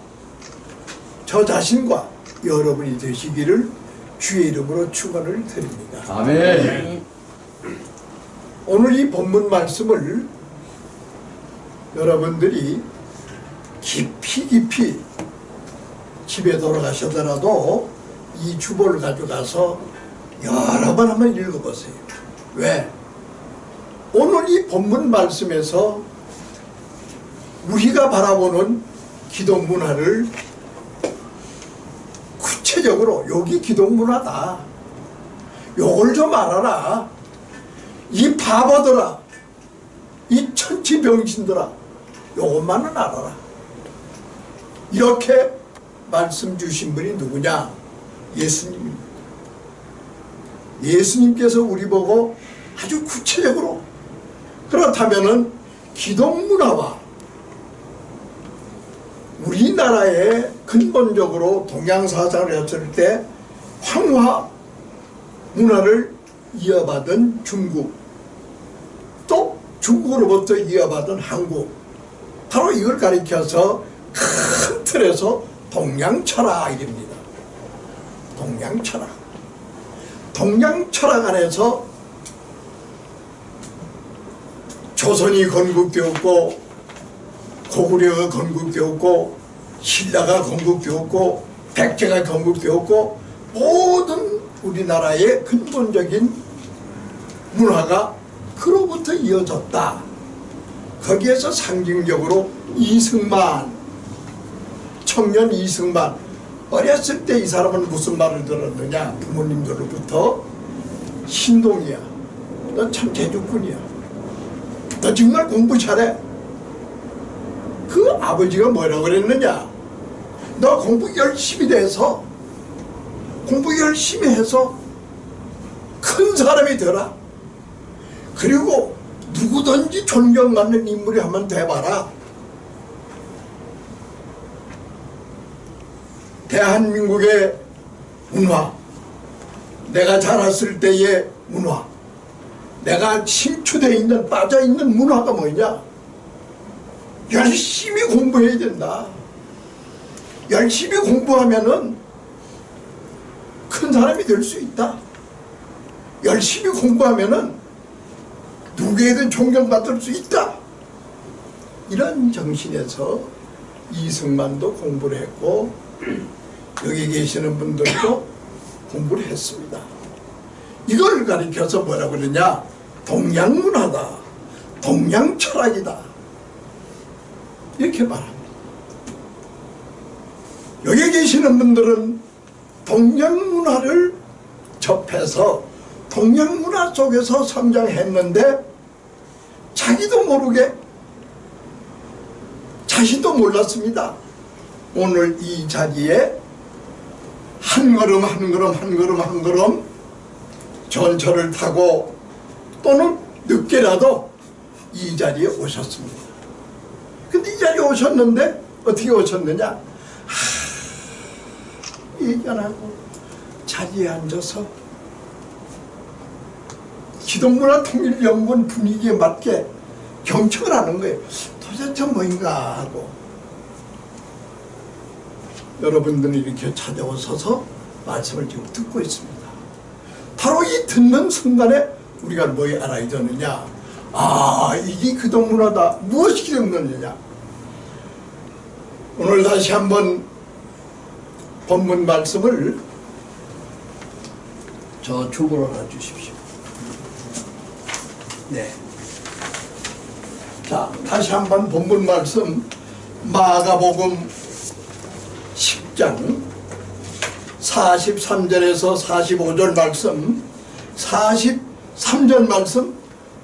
저 자신과 여러분이 되시기를 주의 이름으로 축원을 드립니다. 아멘. 오늘 이 본문 말씀을 여러분들이 깊이 집에 돌아가시더라도 이 주보를 가져가서 여러 번 한번 읽어보세요. 왜? 오늘 이 본문 말씀에서 우리가 바라보는 기독 문화를 구체적으로 여기 기독 문화다. 요걸 좀 알아라. 이 바보들아, 이 천치병신들아, 요것만은 알아라. 이렇게 말씀 주신 분이 누구냐? 예수님입니다. 예수님께서 우리 보고 아주 구체적으로, 그렇다면은 기독 문화와 우리나라에 근본적으로 동양사상을 했을 때 황화 문화를 이어받은 중국, 또 중국으로부터 이어받은 한국, 바로 이걸 가리켜서 큰 틀에서 동양철학 이랍니다. 동양철학. 동양철학 안에서 조선이 건국되었고, 고구려가 건국되었고, 신라가 건국되었고, 백제가 건국되었고, 모든 우리나라의 근본적인 문화가 그로부터 이어졌다. 거기에서 상징적으로 이승만, 청년 이승만, 어렸을 때 이 사람은 무슨 말을 들었느냐? 부모님들로부터 신동이야, 너 참 재주꾼이야, 너 정말 공부 잘해. 그 아버지가 뭐라고 그랬느냐? 너 공부 열심히 돼서, 공부 열심히 해서 큰 사람이 되라. 그리고 누구든지 존경받는 인물이 한번 돼봐라. 대한민국의 문화, 내가 자랐을 때의 문화, 내가 심취되어 있는, 빠져있는 문화가 뭐냐? 열심히 공부해야 된다. 열심히 공부하면은 큰 사람이 될 수 있다. 열심히 공부하면은 누구에든 존경받을 수 있다. 이런 정신에서 이승만도 공부를 했고 여기 계시는 분들도 공부를 했습니다. 이걸 가리켜서 뭐라고 그러냐? 동양문화다, 동양철학이다, 이렇게 말합니다. 여기 계시는 분들은 동양문화를 접해서 동양문화 속에서 성장했는데 자기도 모르게 자신도 몰랐습니다. 오늘 이 자리에 한 걸음 한 걸음 한 걸음 한 걸음 전철을 타고 또는 늦게라도 이 자리에 오셨습니다. 근데 이 자리에 오셨는데 어떻게 오셨느냐? 얘기 안 하고 자리에 앉아서 기독문화통일연구원 분위기에 맞게 경청을 하는 거예요. 도대체 뭐인가 하고 여러분들이 이렇게 찾아오셔서 말씀을 지금 듣고 있습니다. 바로 이 듣는 순간에 우리가 뭐 알아야 되느냐? 아, 이게 기독문화다. 무엇이 기독문화냐? 오늘 다시 한번 본문 말씀을 저쪽으로 놔주십시오. 네. 자, 다시 한번 본문 말씀 마가복음 10장 43절에서 45절 말씀, 43절 말씀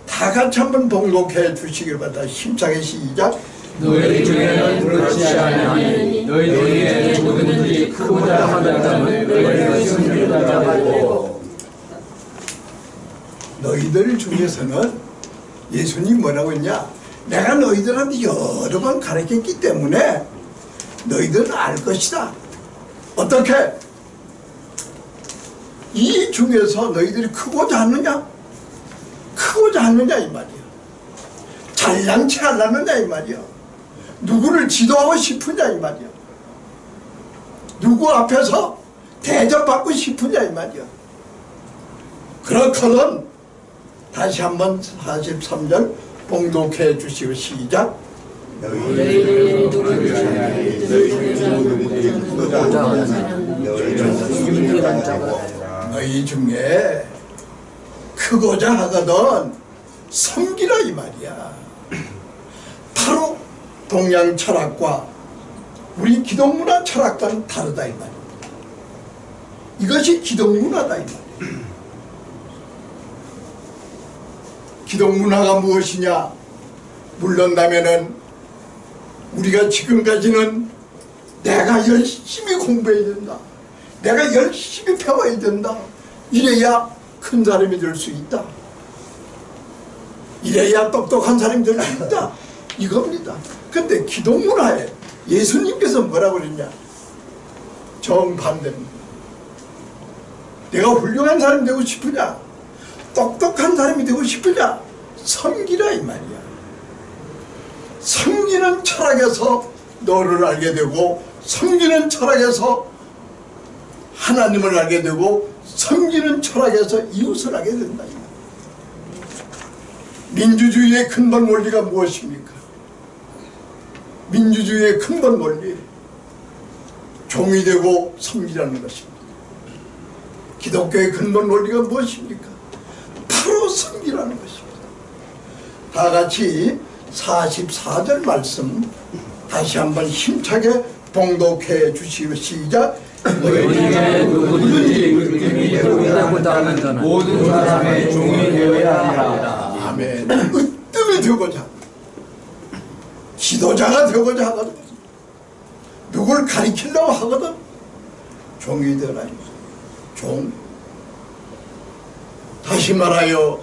다 같이 한번 봉독해 주시길 바랍니다. 힘차게 시작. 너희 중에는 그렇지 아니하니 너희 중에 누구든지 크고자 하는 자는 너희를 섬기고자 하고. 너희들 중에서는 예수님이 뭐라고 했냐? 내가 너희들한테 여러 번 가르쳤기 때문에 너희들은 알 것이다. 어떻게? 이 중에서 너희들이 크고자 하느냐? 크고자 하느냐 이 말이야. 잘난치 하려느냐 이 말이야. 누구를 지도하고 싶으냐 이 말이야. 누구 앞에서 대접받고 싶으냐 이 말이야. 그렇거든 다시 한번 43절 봉독해 주시고 시작. 너희들이 누구를 향하여 너희 중에 크고자 하거든 섬기라 이 말이야. 바로 동양 철학과 우리 기독문화 철학과는 다르다 이 말이야. 이것이 기독문화다 이 말이야. 기독문화가 무엇이냐? 물론다면은 우리가 지금까지는 내가 열심히 공부해야 된다, 내가 열심히 배워야 된다, 이래야 큰 사람이 될 수 있다, 이래야 똑똑한 사람이 될 수 있다, 이겁니다. 근데 기독문화에 예수님께서 뭐라고 그랬냐? 정반대입니다. 내가 훌륭한 사람이 되고 싶으냐? 똑똑한 사람이 되고 싶으냐? 섬기라 이 말이야. 섬기는 철학에서 너를 알게 되고, 섬기는 철학에서 하나님을 알게 되고, 섬기는 철학에서 이웃을 알게 된다 이 말이야. 민주주의의 근본 원리가 무엇입니까? 민주주의의 근본 원리, 종이 되고 섬기라는 것입니다. 기독교의 근본 원리가 무엇입니까? 바로 섬기라는 것입니다. 다 같이 44절 말씀 다시 한번 힘차게 봉독해 주시고 시작. 너희 중에 누구든지 으뜸이 되고자 하는 자는 모든 사람의 종이 되어야 하리라. 아멘. 으뜸이 되고자, 지도자가 되고자 하거든, 누굴 가리키려고 하거든 종이 되어라. 종. 다시 말하여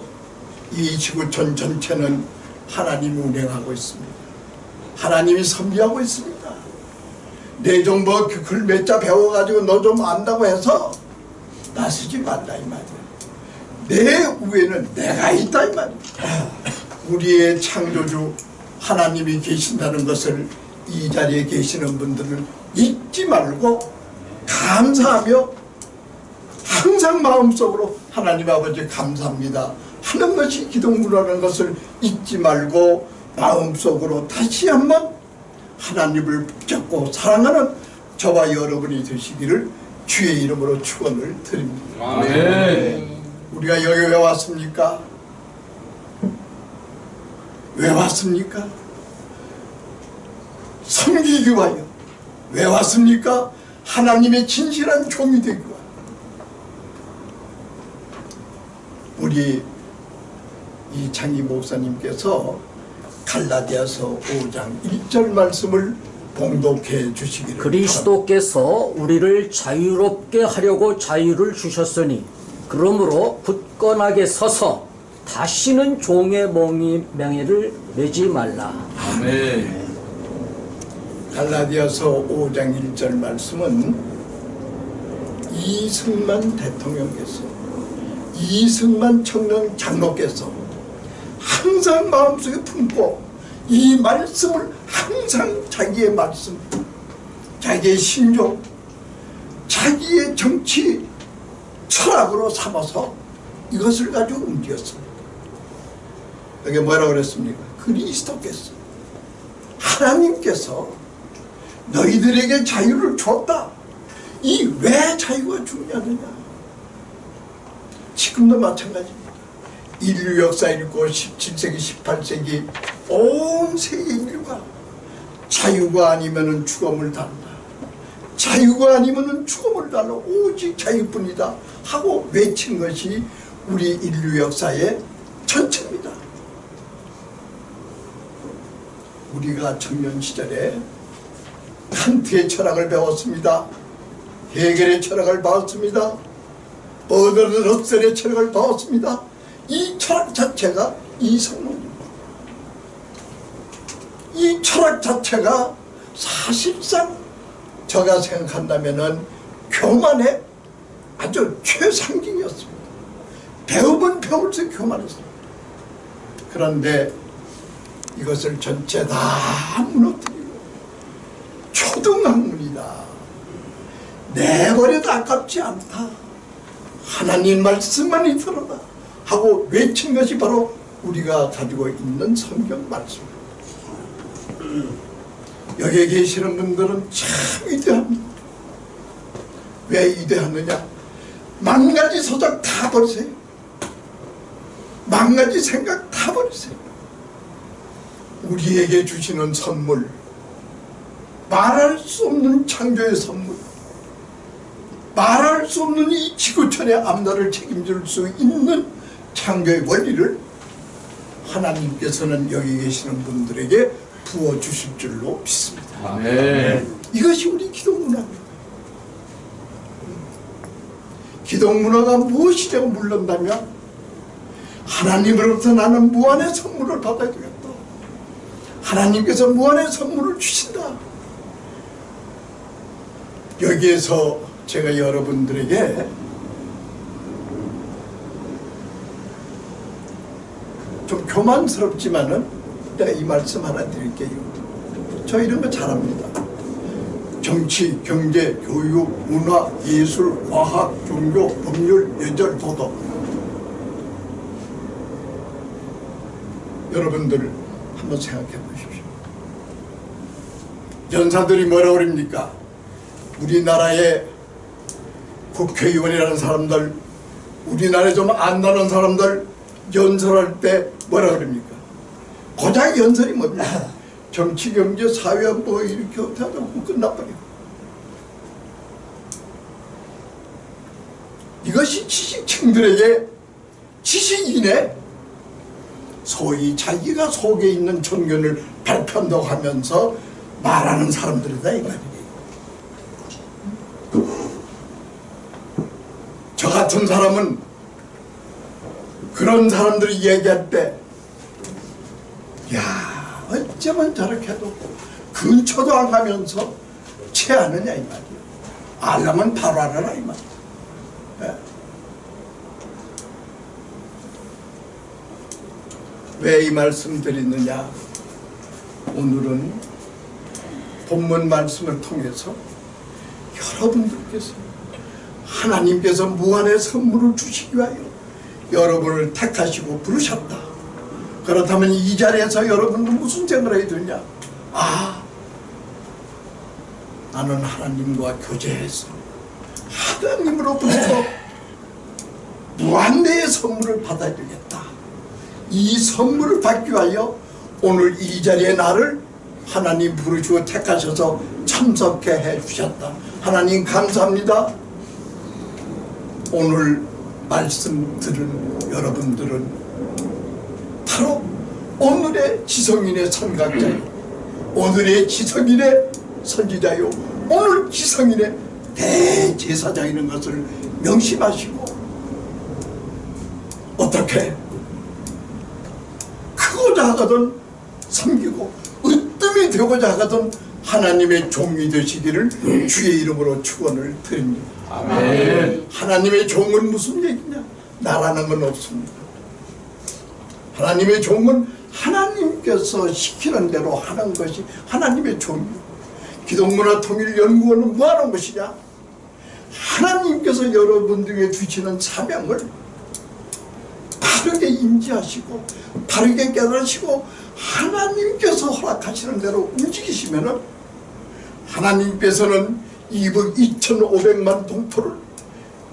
이 지구촌 전체는 하나님이 운행하고 있습니다. 하나님이 섭리하고 있습니다. 내 좀 뭐 글 몇 자 배워가지고 너 좀 안다고 해서 나서지 말라 이 말이야. 내 위에는 내가 있다 이 말이야. 우리의 창조주 하나님이 계신다는 것을 이 자리에 계시는 분들은 잊지 말고 감사하며 항상 마음속으로 하나님 아버지 감사합니다 하는 것이 기독문화라는 것을 잊지 말고 마음속으로 다시 한번 하나님을 붙잡고 사랑하는 저와 여러분이 되시기를 주의 이름으로 축원을 드립니다. 아멘. 우리가 여기 왜 왔습니까? 왜 왔습니까? 섬기기 위하여. 왜 왔습니까? 하나님의 진실한 종이 되기 위하여. 우리 이창희 목사님께서 갈라디아서 5장 1절 말씀을 봉독해 주시기를 그리스도께서 우리를 자유롭게 하려고 자유를 주셨으니 그러므로 굳건하게 서서 다시는 종의 맹해를 매지 말라. 아멘. 갈라디아서 5장 1절 말씀은 이승만 대통령께서 이승만 청년 장로께서 항상 마음속에 품고 이 말씀을 항상 자기의 말씀, 자기의 신종, 자기의 정치 철학으로 삼아서 이것을 가지고 움직였습니다. 여기 뭐라고 그랬습니까? 그리스도께서, 하나님께서 너희들에게 자유를 줬다. 이 왜 자유가 중요하느냐? 지금도 마찬가지입니다. 인류 역사 읽고 17세기, 18세기 온 세계 인류가 자유가 아니면은 죽음을 당한다. 자유가 아니면은 죽음을 당한다. 오직 자유뿐이다 하고 외친 것이 우리 인류 역사의 전체입니다. 우리가 청년 시절에 칸트의 철학을 배웠습니다. 헤겔의 철학을 배웠습니다. 버너드 럭셀의 철학을 배웠습니다. 이 철학 자체가 이성론입니다. 이 철학 자체가 사실상 제가 생각한다면은 교만의 아주 최상징이었습니다. 배우면 배울수록 교만했습니다. 그런데 이것을 전체 다 무너뜨리고 초등학문이다. 내버려도 아깝지 않다. 하나님 말씀만 있더라다 하고 외친 것이 바로 우리가 가지고 있는 성경 말씀. 여기에 계시는 분들은 참 위대합니다. 왜 위대하느냐? 만가지 소작 다 버리세요. 만가지 생각 다 버리세요. 우리에게 주시는 선물, 말할 수 없는 창조의 선물, 말할 수 없는 이 지구촌의 앞날을 책임질 수 있는 창조의 원리를 하나님께서는 여기 계시는 분들에게 부어주실 줄로 믿습니다. 아멘. 이것이 우리 기독문화입니다. 기독문화가 무엇이냐고 물른다면 하나님으로부터 나는 무한의 선물을 받아야 되겠다. 하나님께서 무한의 선물을 주신다. 여기에서 제가 여러분들에게 좀 교만스럽지만은 내가 이 말씀 하나 드릴게요. 저 이런 거 잘합니다. 정치, 경제, 교육, 문화, 예술, 과학, 종교, 법률, 예절, 도덕. 여러분들 한번 생각해 보십시오. 연사들이 뭐라고 그럽니까? 우리나라의 국회의원이라는 사람들, 우리나라에 좀 안다는 사람들 연설할 때 뭐라 그럽니까? 고작 연설이 뭡니까? 정치, 경제, 사회 뭐 이렇게 어떻게 하고 끝나버리고. 이것이 지식층들에게 지식인의 소위 자기가 속에 있는 정견을 발표한다고 하면서 말하는 사람들이다 이 말이에요. 저 같은 사람은 그런 사람들이 얘기할 때 야, 어쩌면 저렇게 해도 근처도 안 가면서 체하느냐 이 말이에요. 알려면 바로 알아라 이 말이에요. 왜 이 말씀 드리느냐? 오늘은 본문 말씀을 통해서 여러분들께서 하나님께서 무한의 선물을 주시기 위하여 여러분을 택하시고 부르셨다. 그렇다면 이 자리에서 여러분도 무슨 생각이 드냐? 아, 나는 하나님과 교제해서 하나님으로부터 무한대의 선물을 받아야 되겠다. 이 선물을 받기 위하여 오늘 이 자리에 나를 하나님 부르시고 택하셔서 참석해 해주셨다. 하나님 감사합니다. 오늘 말씀 들은 여러분들은 바로 오늘의 지성인의 선각자요, 오늘의 지성인의 선지자요, 오늘 지성인의 대제사장이라는 것을 명심하시고 어떻게 크고자 하거든 섬기고 으뜸이 되고자 하거든 하나님의 종이 되시기를 주의 이름으로 축원을 드립니다. 아멘. 하나님의 종은 무슨 얘기냐? 나라는 건 없습니다. 하나님의 종은 하나님께서 시키는 대로 하는 것이 하나님의 종이요. 기독문화통일연구원은 뭐 하는 것이냐? 하나님께서 여러분들에게 주시는 사명을 바르게 인지하시고 바르게 깨달으시고 하나님께서 허락하시는 대로 움직이시면은 하나님께서는 2억 2,500만 동토를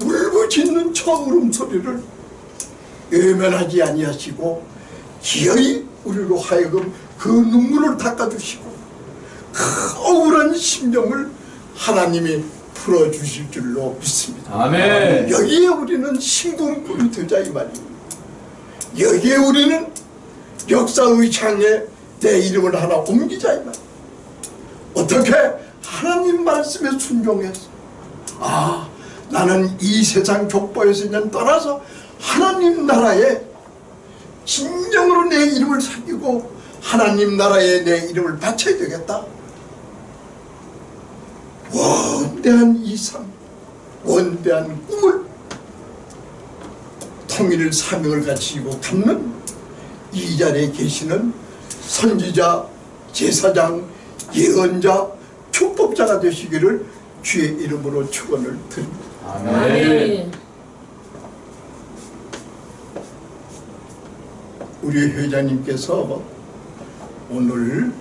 울부짖는 저 울음소리를 외면하지 아니하시고 기어이 우리로 하여금 그 눈물을 닦아주시고 그 억울한 심정을 하나님이 풀어주실 줄로 믿습니다. 아멘. 여기에 우리는 신궁꾼이 되자 이 말입니다. 여기에 우리는 역사의 창에 내 이름을 하나 옮기자 이 말입니다. 어떻게? 하나님 말씀에 순종해서 아, 나는 이 세상 족보에서 그냥 떠나서 하나님 나라에 진정으로 내 이름을 새기고 하나님 나라에 내 이름을 바쳐야 되겠다. 원대한 이상, 원대한 꿈을, 통일 사명을 가지고 갖는 이 자리에 계시는 선지자, 제사장, 예언자, 축복자가 되시기를 주의 이름으로 축원을 드립니다. 아멘. 우리 회장님께서 오늘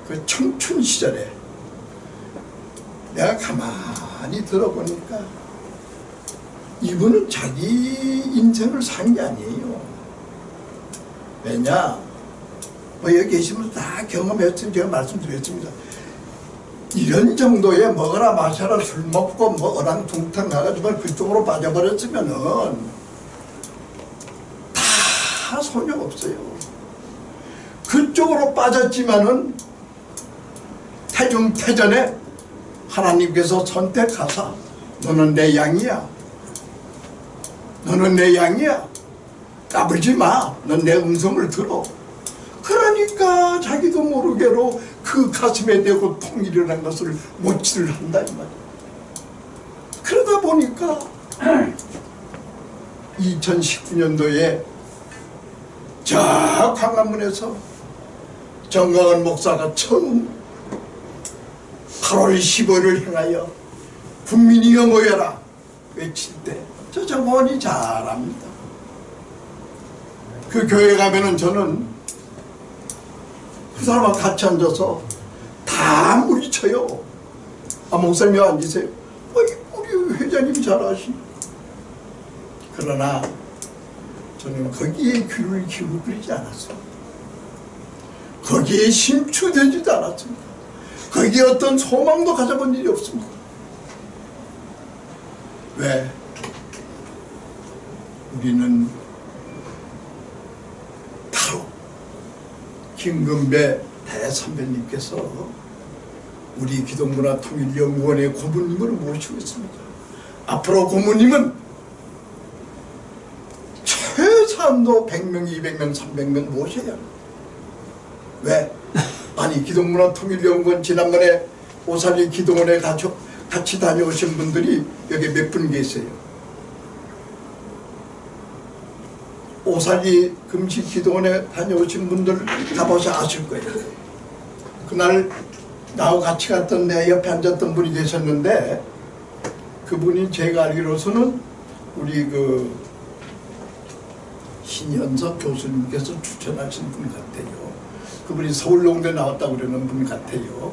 그 청춘 시절에 내가 가만히 들어보니까 이분은 자기 인생을 산 게 아니에요. 왜냐? 뭐 여기 계시면 다 경험했으면 제가 말씀드렸습니다. 이런 정도의 먹어라 마셔라 술 먹고 뭐 어랑둥탕 가가지고 그쪽으로 빠져버렸으면은 다 소용없어요. 그쪽으로 빠졌지만은 태중태전에 하나님께서 선택하사 너는 내 양이야. 너는 내 양이야. 까불지 마. 넌 내 음성을 들어. 그러니까 자기도 모르게로 그 가슴에 대고 통일이라는 것을 못지를 한다 이 말이야. 그러다 보니까 2019년도에 저 광화문에서 정강원 목사가 처음 8월 15일을 향하여 국민이여 모여라 외칠 때 저 정강원이 잘 압니다. 그 교회 가면은 저는 그 사람하고 같이 앉아서 다 물리쳐요. 아, 목사님이 앉으세요. 우리 회장님이 잘 아시네. 그러나 저는 거기에 귀를 기울이지 않았어요. 거기에 심취되지도 않았습니다. 거기에 어떤 소망도 가져본 일이 없습니다. 왜? 우리는 바로 김금배 대선배님께서 우리 기독문화통일연구원의 고문님을 모시고 있습니다. 앞으로 고문님은 최소한도 100명, 200명, 300명 모셔야 합니다. 왜? 아니 기독문화통일연구원 지난번에 오살리 기도원에 같이 다녀오신 분들이 여기 몇 분 계세요. 오살리 금식 기도원에 다녀오신 분들 가보셔 아실 거예요. 그날 나하고 같이 갔던 내 옆에 앉았던 분이 계셨는데 그분이 제가 알기로서는 우리 그 신현석 교수님께서 추천하신 분 같아요. 그분이 서울농대 나왔다고 그러는 분 같아요.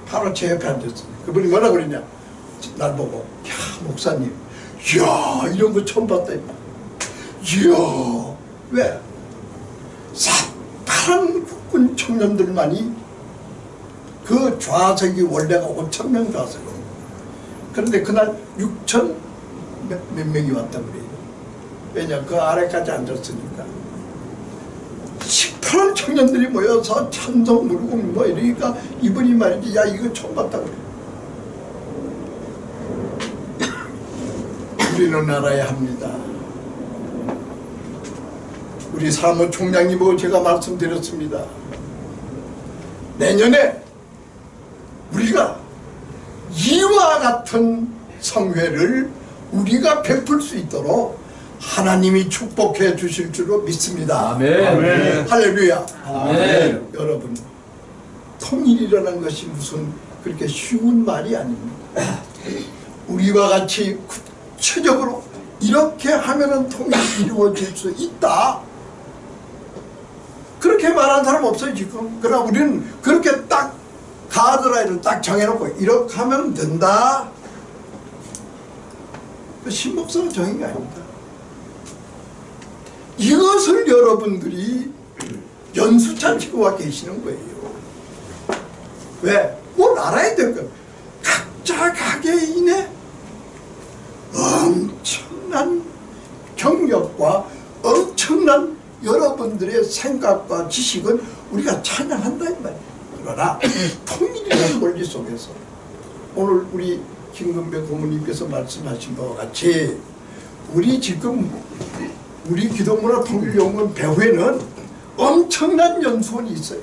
바로 제 옆에 앉았어요. 그분이 뭐라 그러냐, 날 보고, 야 목사님, 이야 이런 거 처음 봤다. 이야, 왜? 파란 국군 청년들만이 그 좌석이 원래가 5,000명 좌석이에요. 그런데 그날 6,000 몇 명이 왔다 그래요. 왜냐, 그 아래까지 앉았으니까. 시퍼런 청년들이 모여서 찬송 부르고 뭐 이러니까 이분이 말이지, 야 이거 처음 봤다 그래. 우리는 알아야 합니다. 우리 사무총장님하고 제가 말씀드렸습니다. 내년에 우리가 이와 같은 성회를 우리가 베풀 수 있도록 하나님이 축복해 주실 줄로 믿습니다. 아멘. 할렐루야. 아멘. 여러분, 통일이라는 것이 무슨 그렇게 쉬운 말이 아닙니다. 우리와 같이 구체적으로 이렇게 하면은 통일이 이루어질 수 있다, 그렇게 말하는 사람 없어요 지금. 그러나 우리는 그렇게 딱 가드라인을 딱 정해놓고 이렇게 하면 된다, 신목사가 정한 게 아닙니다. 이것을 여러분들이 연수찬 치고 와 계시는 거예요. 왜? 뭘 알아야 될 거예요. 각자 개개인의 엄청난 경력과 엄청난 여러분들의 생각과 지식은 우리가 찬양한다 이 말이에요. 그러나 통일이라는 원리 속에서 오늘 우리 김근배 고모님께서 말씀하신 바와 같이 우리 지금 우리 기독문화통일연구원 배후에는 엄청난 연수원이 있어요.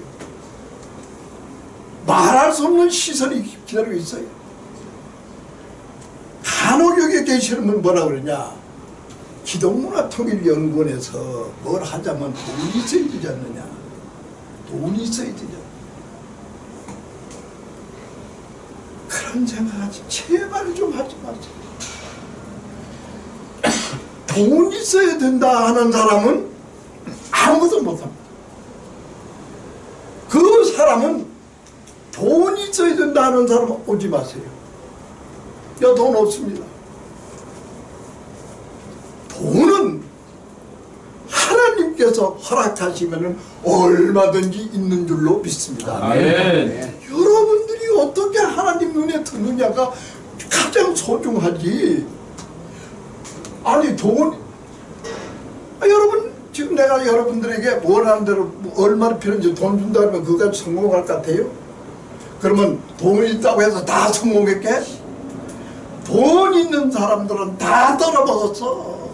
말할 수 없는 시설이 기다리고 있어요. 간혹 여기 계시는 분 뭐라 그러냐, 기독문화통일연구원에서 뭘 하자면 돈이 있어야 되지 않느냐, 돈이 있어야 되지 않느냐, 그런 생각하지 제발 좀 하지 마세요. 돈 있어야 된다 하는 사람은 아무도 못합니다. 그 사람은 돈 있어야 된다 하는 사람은 오지 마세요. 야, 돈 없습니다. 돈은 하나님께서 허락하시면 얼마든지 있는 줄로 믿습니다. 아멘. 여러분들이 어떻게 하나님 눈에 드느냐가 가장 소중하지. 아니 돈, 여러분 지금 내가 여러분들에게 뭘 하는 대로 얼마나 필요한지 돈 준다 하면 그거 가지고 성공할 것 같아요? 그러면 돈 있다고 해서 다 성공했게? 돈 있는 사람들은 다 떨어먹었어.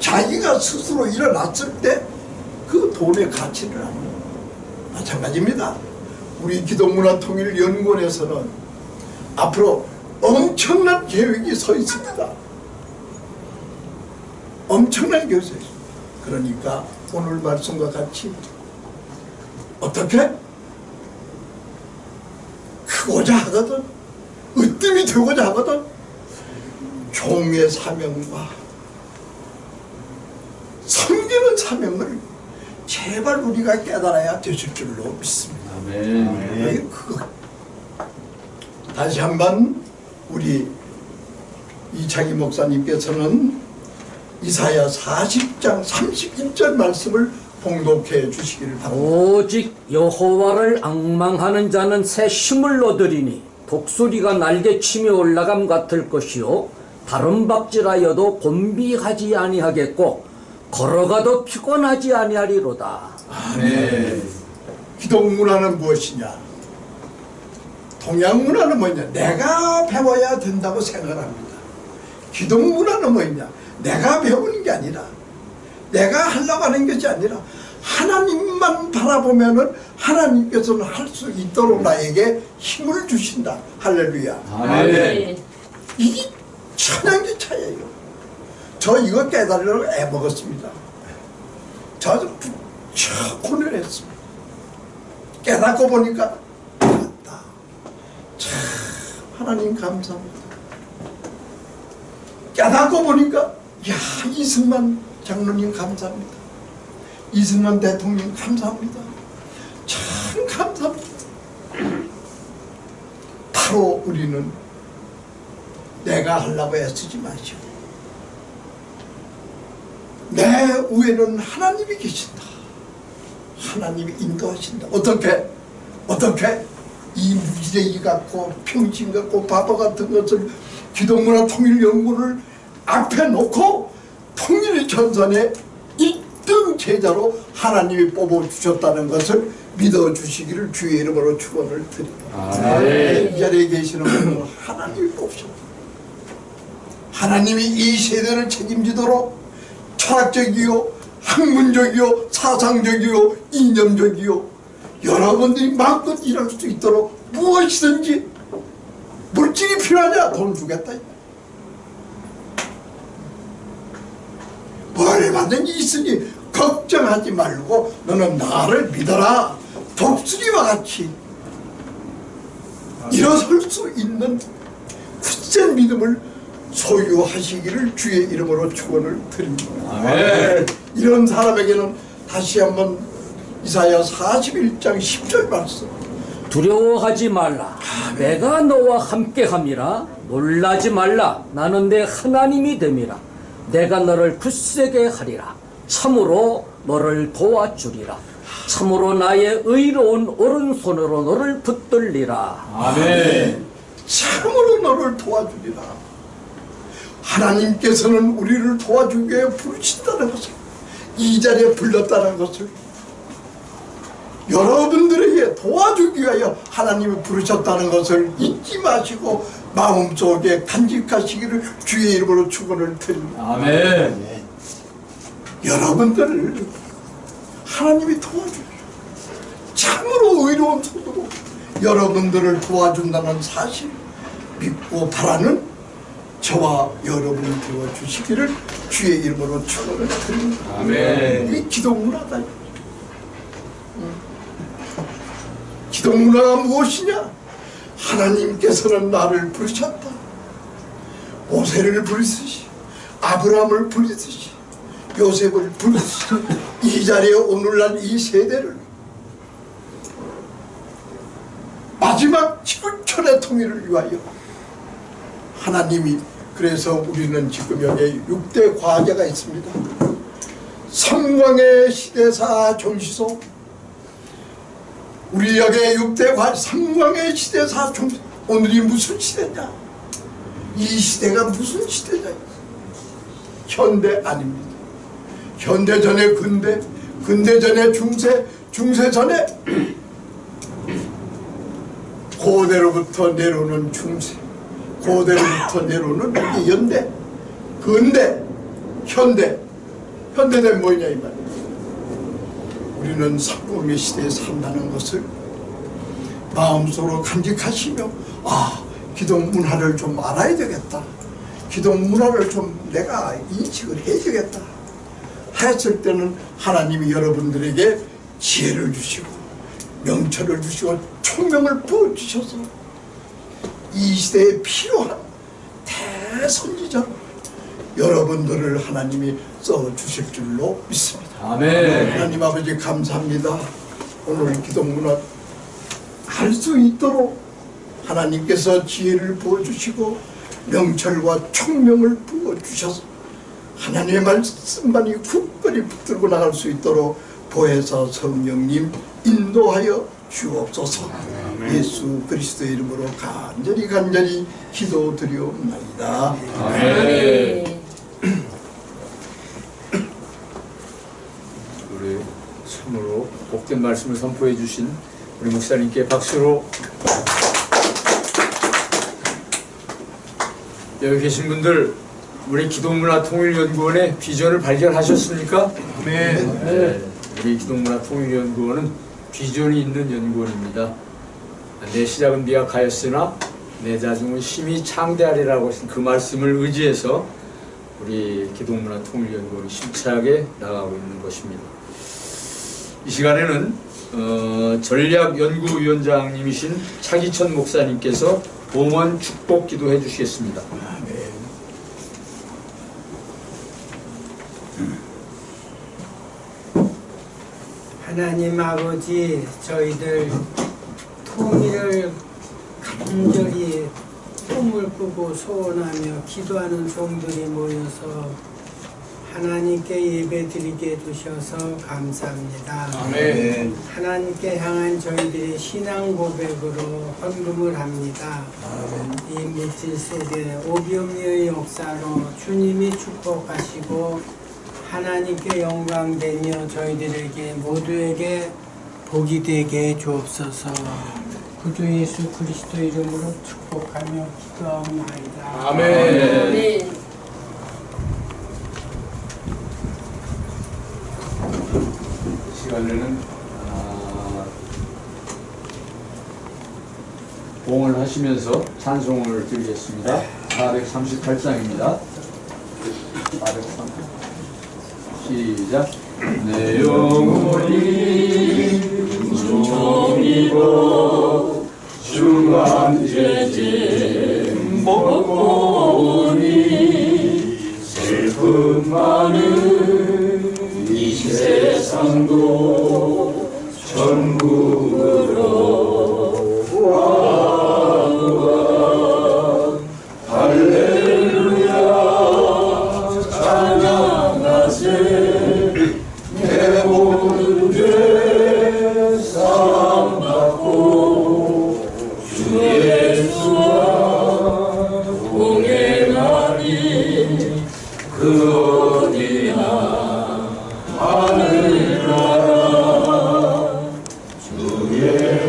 자기가 스스로 일어났을 때 그 돈의 가치를 압니다. 마찬가지입니다. 우리 기독문화통일연구원에서는 앞으로 엄청난 계획이 서 있습니다. 엄청난 계획이 서 있습니다. 그러니까 오늘 말씀과 같이 어떻게 크고자 하거든, 으뜸이 되고자 하거든, 종의 사명과 섬기는 사명을 제발 우리가 깨달아야 되실 줄로 믿습니다. 아멘. 그거 다시 한번 우리 이창희 목사님께서는 이사야 40장 31절 말씀을 봉독해 주시기를 바랍니다. 오직 여호와를 앙망하는 자는 새 힘을 얻으리니 독수리가 날개치며 올라감 같을 것이요 다른 박질하여도 곤비하지 아니하겠고 걸어가도 피곤하지 아니하리로다. 아멘. 기독문화는 무엇이냐? 동양문화는 뭐냐? 내가 배워야 된다고 생각합니다. 기독문화는 뭐냐? 내가 배우는 게 아니라, 내가 하려고 하는 것이 아니라 하나님만 바라보면은 하나님께서는 할 수 있도록 나에게 힘을 주신다. 할렐루야. 아멘. 이게 천양지차예요. 저 이거 깨달으려고 애먹었습니다. 저 부쩍 고뇌했습니다. 깨닫고 보니까 맞다. 참 하나님 감사합니다. 깨닫고 보니까 야, 이승만 장로님 감사합니다. 이승만 대통령 감사합니다. 참 감사합니다. 바로 우리는 내가 하려고 애쓰지 마시오. 내 위에는 하나님이 계신다. 하나님이 인도하신다. 어떻게 이 무지랭이 같고 병신 같고 바보 같은 것을 기독문화통일연구를 앞에 놓고 통일의 전선에 1등 제자로 하나님이 뽑아주셨다는 것을 믿어주시기를 주의 이름으로 축원을 드립니다. 이 자리에 계시는 분은 하나님이 뽑으셨다. 하나님이 이 세대를 책임지도록 철학적이요, 학문적이요, 사상적이요, 이념적이요, 여러분들이 마음껏 일할 수 있도록 무엇이든지 물질이 필요하냐? 돈 주겠다. 얼마든지 있으니 걱정하지 말고 너는 나를 믿어라. 독수리와 같이 일어설 수 있는 굳센 믿음을 소유하시기를 주의 이름으로 축원을 드립니다. 아멘. 이런 사람에게는 다시 한번 이사야 41장 10절 말씀. 두려워하지 말라. 내가 너와 함께함이라. 놀라지 말라. 나는 내 하나님이 됨이라. 내가 너를 굳세게 하리라. 참으로 너를 도와주리라. 참으로 나의 의로운 오른손으로 너를 붙들리라. 아멘. 참으로 너를 도와주리라. 하나님께서는 우리를 도와주기 위해 부르신다는 것을, 이 자리에 불렀다는 것을 여러분들에게 도와주기 위하여 하나님이 부르셨다는 것을 잊지 마시고 마음속에 간직하시기를 주의 이름으로 축원을 드립니다. 아멘. 여러분들을 하나님이 도와주세요. 참으로 의로운 손으로 여러분들을 도와준다는 사실 믿고 바라는 저와 여러분을 도와주시기를 주의 이름으로 축원을 드립니다. 아멘. 이 기독문화다. 기독문화가 무엇이냐? 하나님께서는 나를 부르셨다. 모세를 부르듯이, 아브라함을 부르듯이, 요셉을 부르듯이 이 자리에 오늘날 이 세대를 마지막 지구촌의 통일을 위하여 하나님이, 그래서 우리는 지금 여기 6대 과제가 있습니다. 성광의 시대사 정시소, 우리 여기 6대 성광의 시대사 정시소. 오늘이 무슨 시대냐? 이 시대가 무슨 시대냐? 현대 아닙니다. 현대 전에 근대, 근대 전에 중세, 중세 전에 고대로부터 내려오는 중세, 고대로부터 내려오는 연대, 근대, 현대. 현대는 뭐냐 이 말이야. 우리는 성공의 시대에 산다는 것을 마음속으로 간직하시며, 기독 문화를 좀 알아야 되겠다. 기독 문화를 좀 내가 인식을 해야겠다. 했을 때는 하나님이 여러분들에게 지혜를 주시고 명철을 주시고 총명을 부어주셔서 이 시대에 필요한 대선지자로 여러분들을 하나님이 써주실 줄로 믿습니다. 아멘. 하나님 아버지 감사합니다. 오늘 기독문화 할 수 있도록 하나님께서 지혜를 부어주시고 명철과 총명을 부어주셔서 하나님의 말씀만이 굳건히 붙들고 나갈 수 있도록 보혜사 성령님 인도하여 주옵소서. 예수 그리스도의 이름으로 간절히 기도드리옵나이다. 아멘. 우리 참으로 복된 말씀을 선포해 주신 우리 목사님께 박수로. 여기 계신 분들, 우리 기독문화통일연구원의 비전을 발견하셨습니까? 네. 우리 기독문화통일연구원은 비전이 있는 연구원입니다. 내 시작은 미약하였으나 내 자중은 심히 창대하리라고 하신 그 말씀을 의지해서 우리 기독문화통일연구원이 심차게 나가고 있는 것입니다. 이 시간에는 전략연구위원장님이신 차기천 목사님께서 봉헌 축복 기도해 주시겠습니다. 하나님 아버지, 저희들 통일을 간절히 꿈을 꾸고 소원하며 기도하는 종들이 모여서 하나님께 예배드리게 해주셔서 감사합니다. 아멘. 하나님께 향한 저희들의 신앙 고백으로 헌금을 합니다. 이 물질 속에 오병이의 역사로 주님이 축복하시고 하나님께 영광되며 저희들에게 모두에게 복이 되게 해 주옵소서. 구주 예수 그리스도 이름으로 축복하며 기도하옵나이다. 아멘. 시간에는 봉을 하시면서 찬송을 드리겠습니다. 438장입니다. 430. 시작. 내 영혼이 종이고 중한 죄짐 먹고 오니 슬픔 많은 이 세상도 천국으로 와구와 할렐루야 찬양하세 내 모든 죄 사함받고 주 예수와 동행하니 그 어디나 하늘나라 주의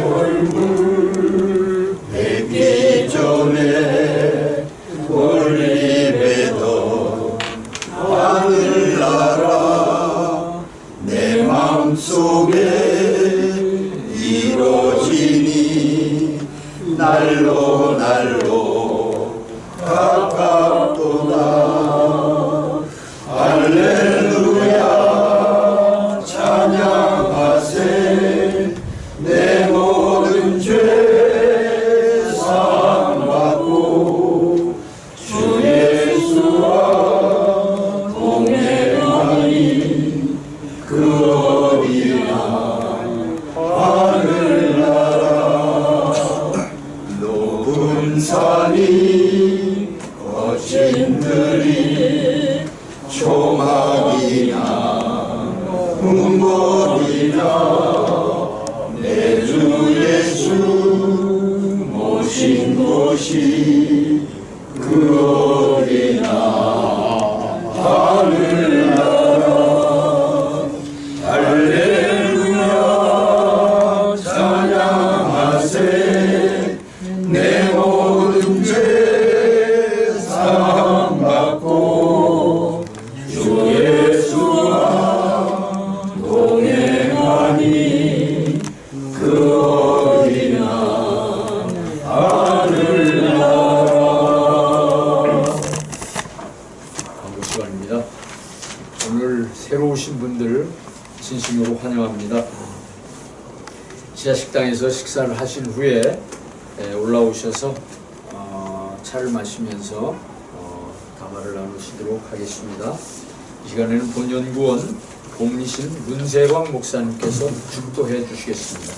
얼굴 뵙기 전에 멀리 뵈던 하늘나라 내 마음속에 이루어지니 날로 날로 가깝도다. 할렐루야 찬양하세 내 모든 죄 사함받고 주 예수와 동행하니 그 어디나 하늘나라 높은 산이 거친 들이 초막이나 문법이나 내 주 예수 모신 곳이 그 어디나 하늘나라 할렐루야 찬양하세 내 모든 죄 사함받고 주 예수와 동행하니 그 어디나 하늘나라. 광고 시간입니다. 오늘 새로 오신 분들 진심으로 환영합니다. 지하식당에서 식사를 하신 후에 올라오셔서 차를 마시면서 담화를 나누시도록 하겠습니다. 이 시간에는 본연구원 복리신 문세광 목사님께서 축도해 주시겠습니다.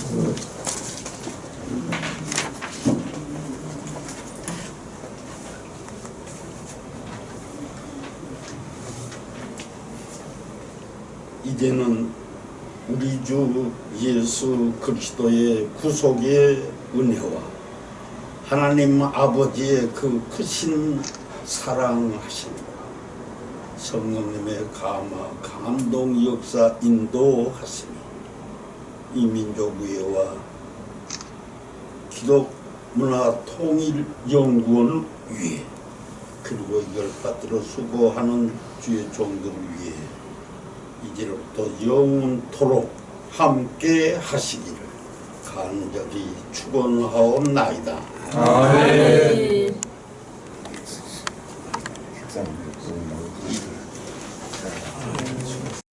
이제는 우리 주 예수 그리스도의 구속의 은혜와 하나님 아버지의 그 크신 사랑하심, 성령님의 감동 역사 인도하심이 이 민족의회와 기독문화통일연구원을 위해 그리고 이걸 받들어 수고하는 주의 종들을 위해 이제부터 영원토록 함께 하시기를 간절히 축원하옵나이다. 아멘.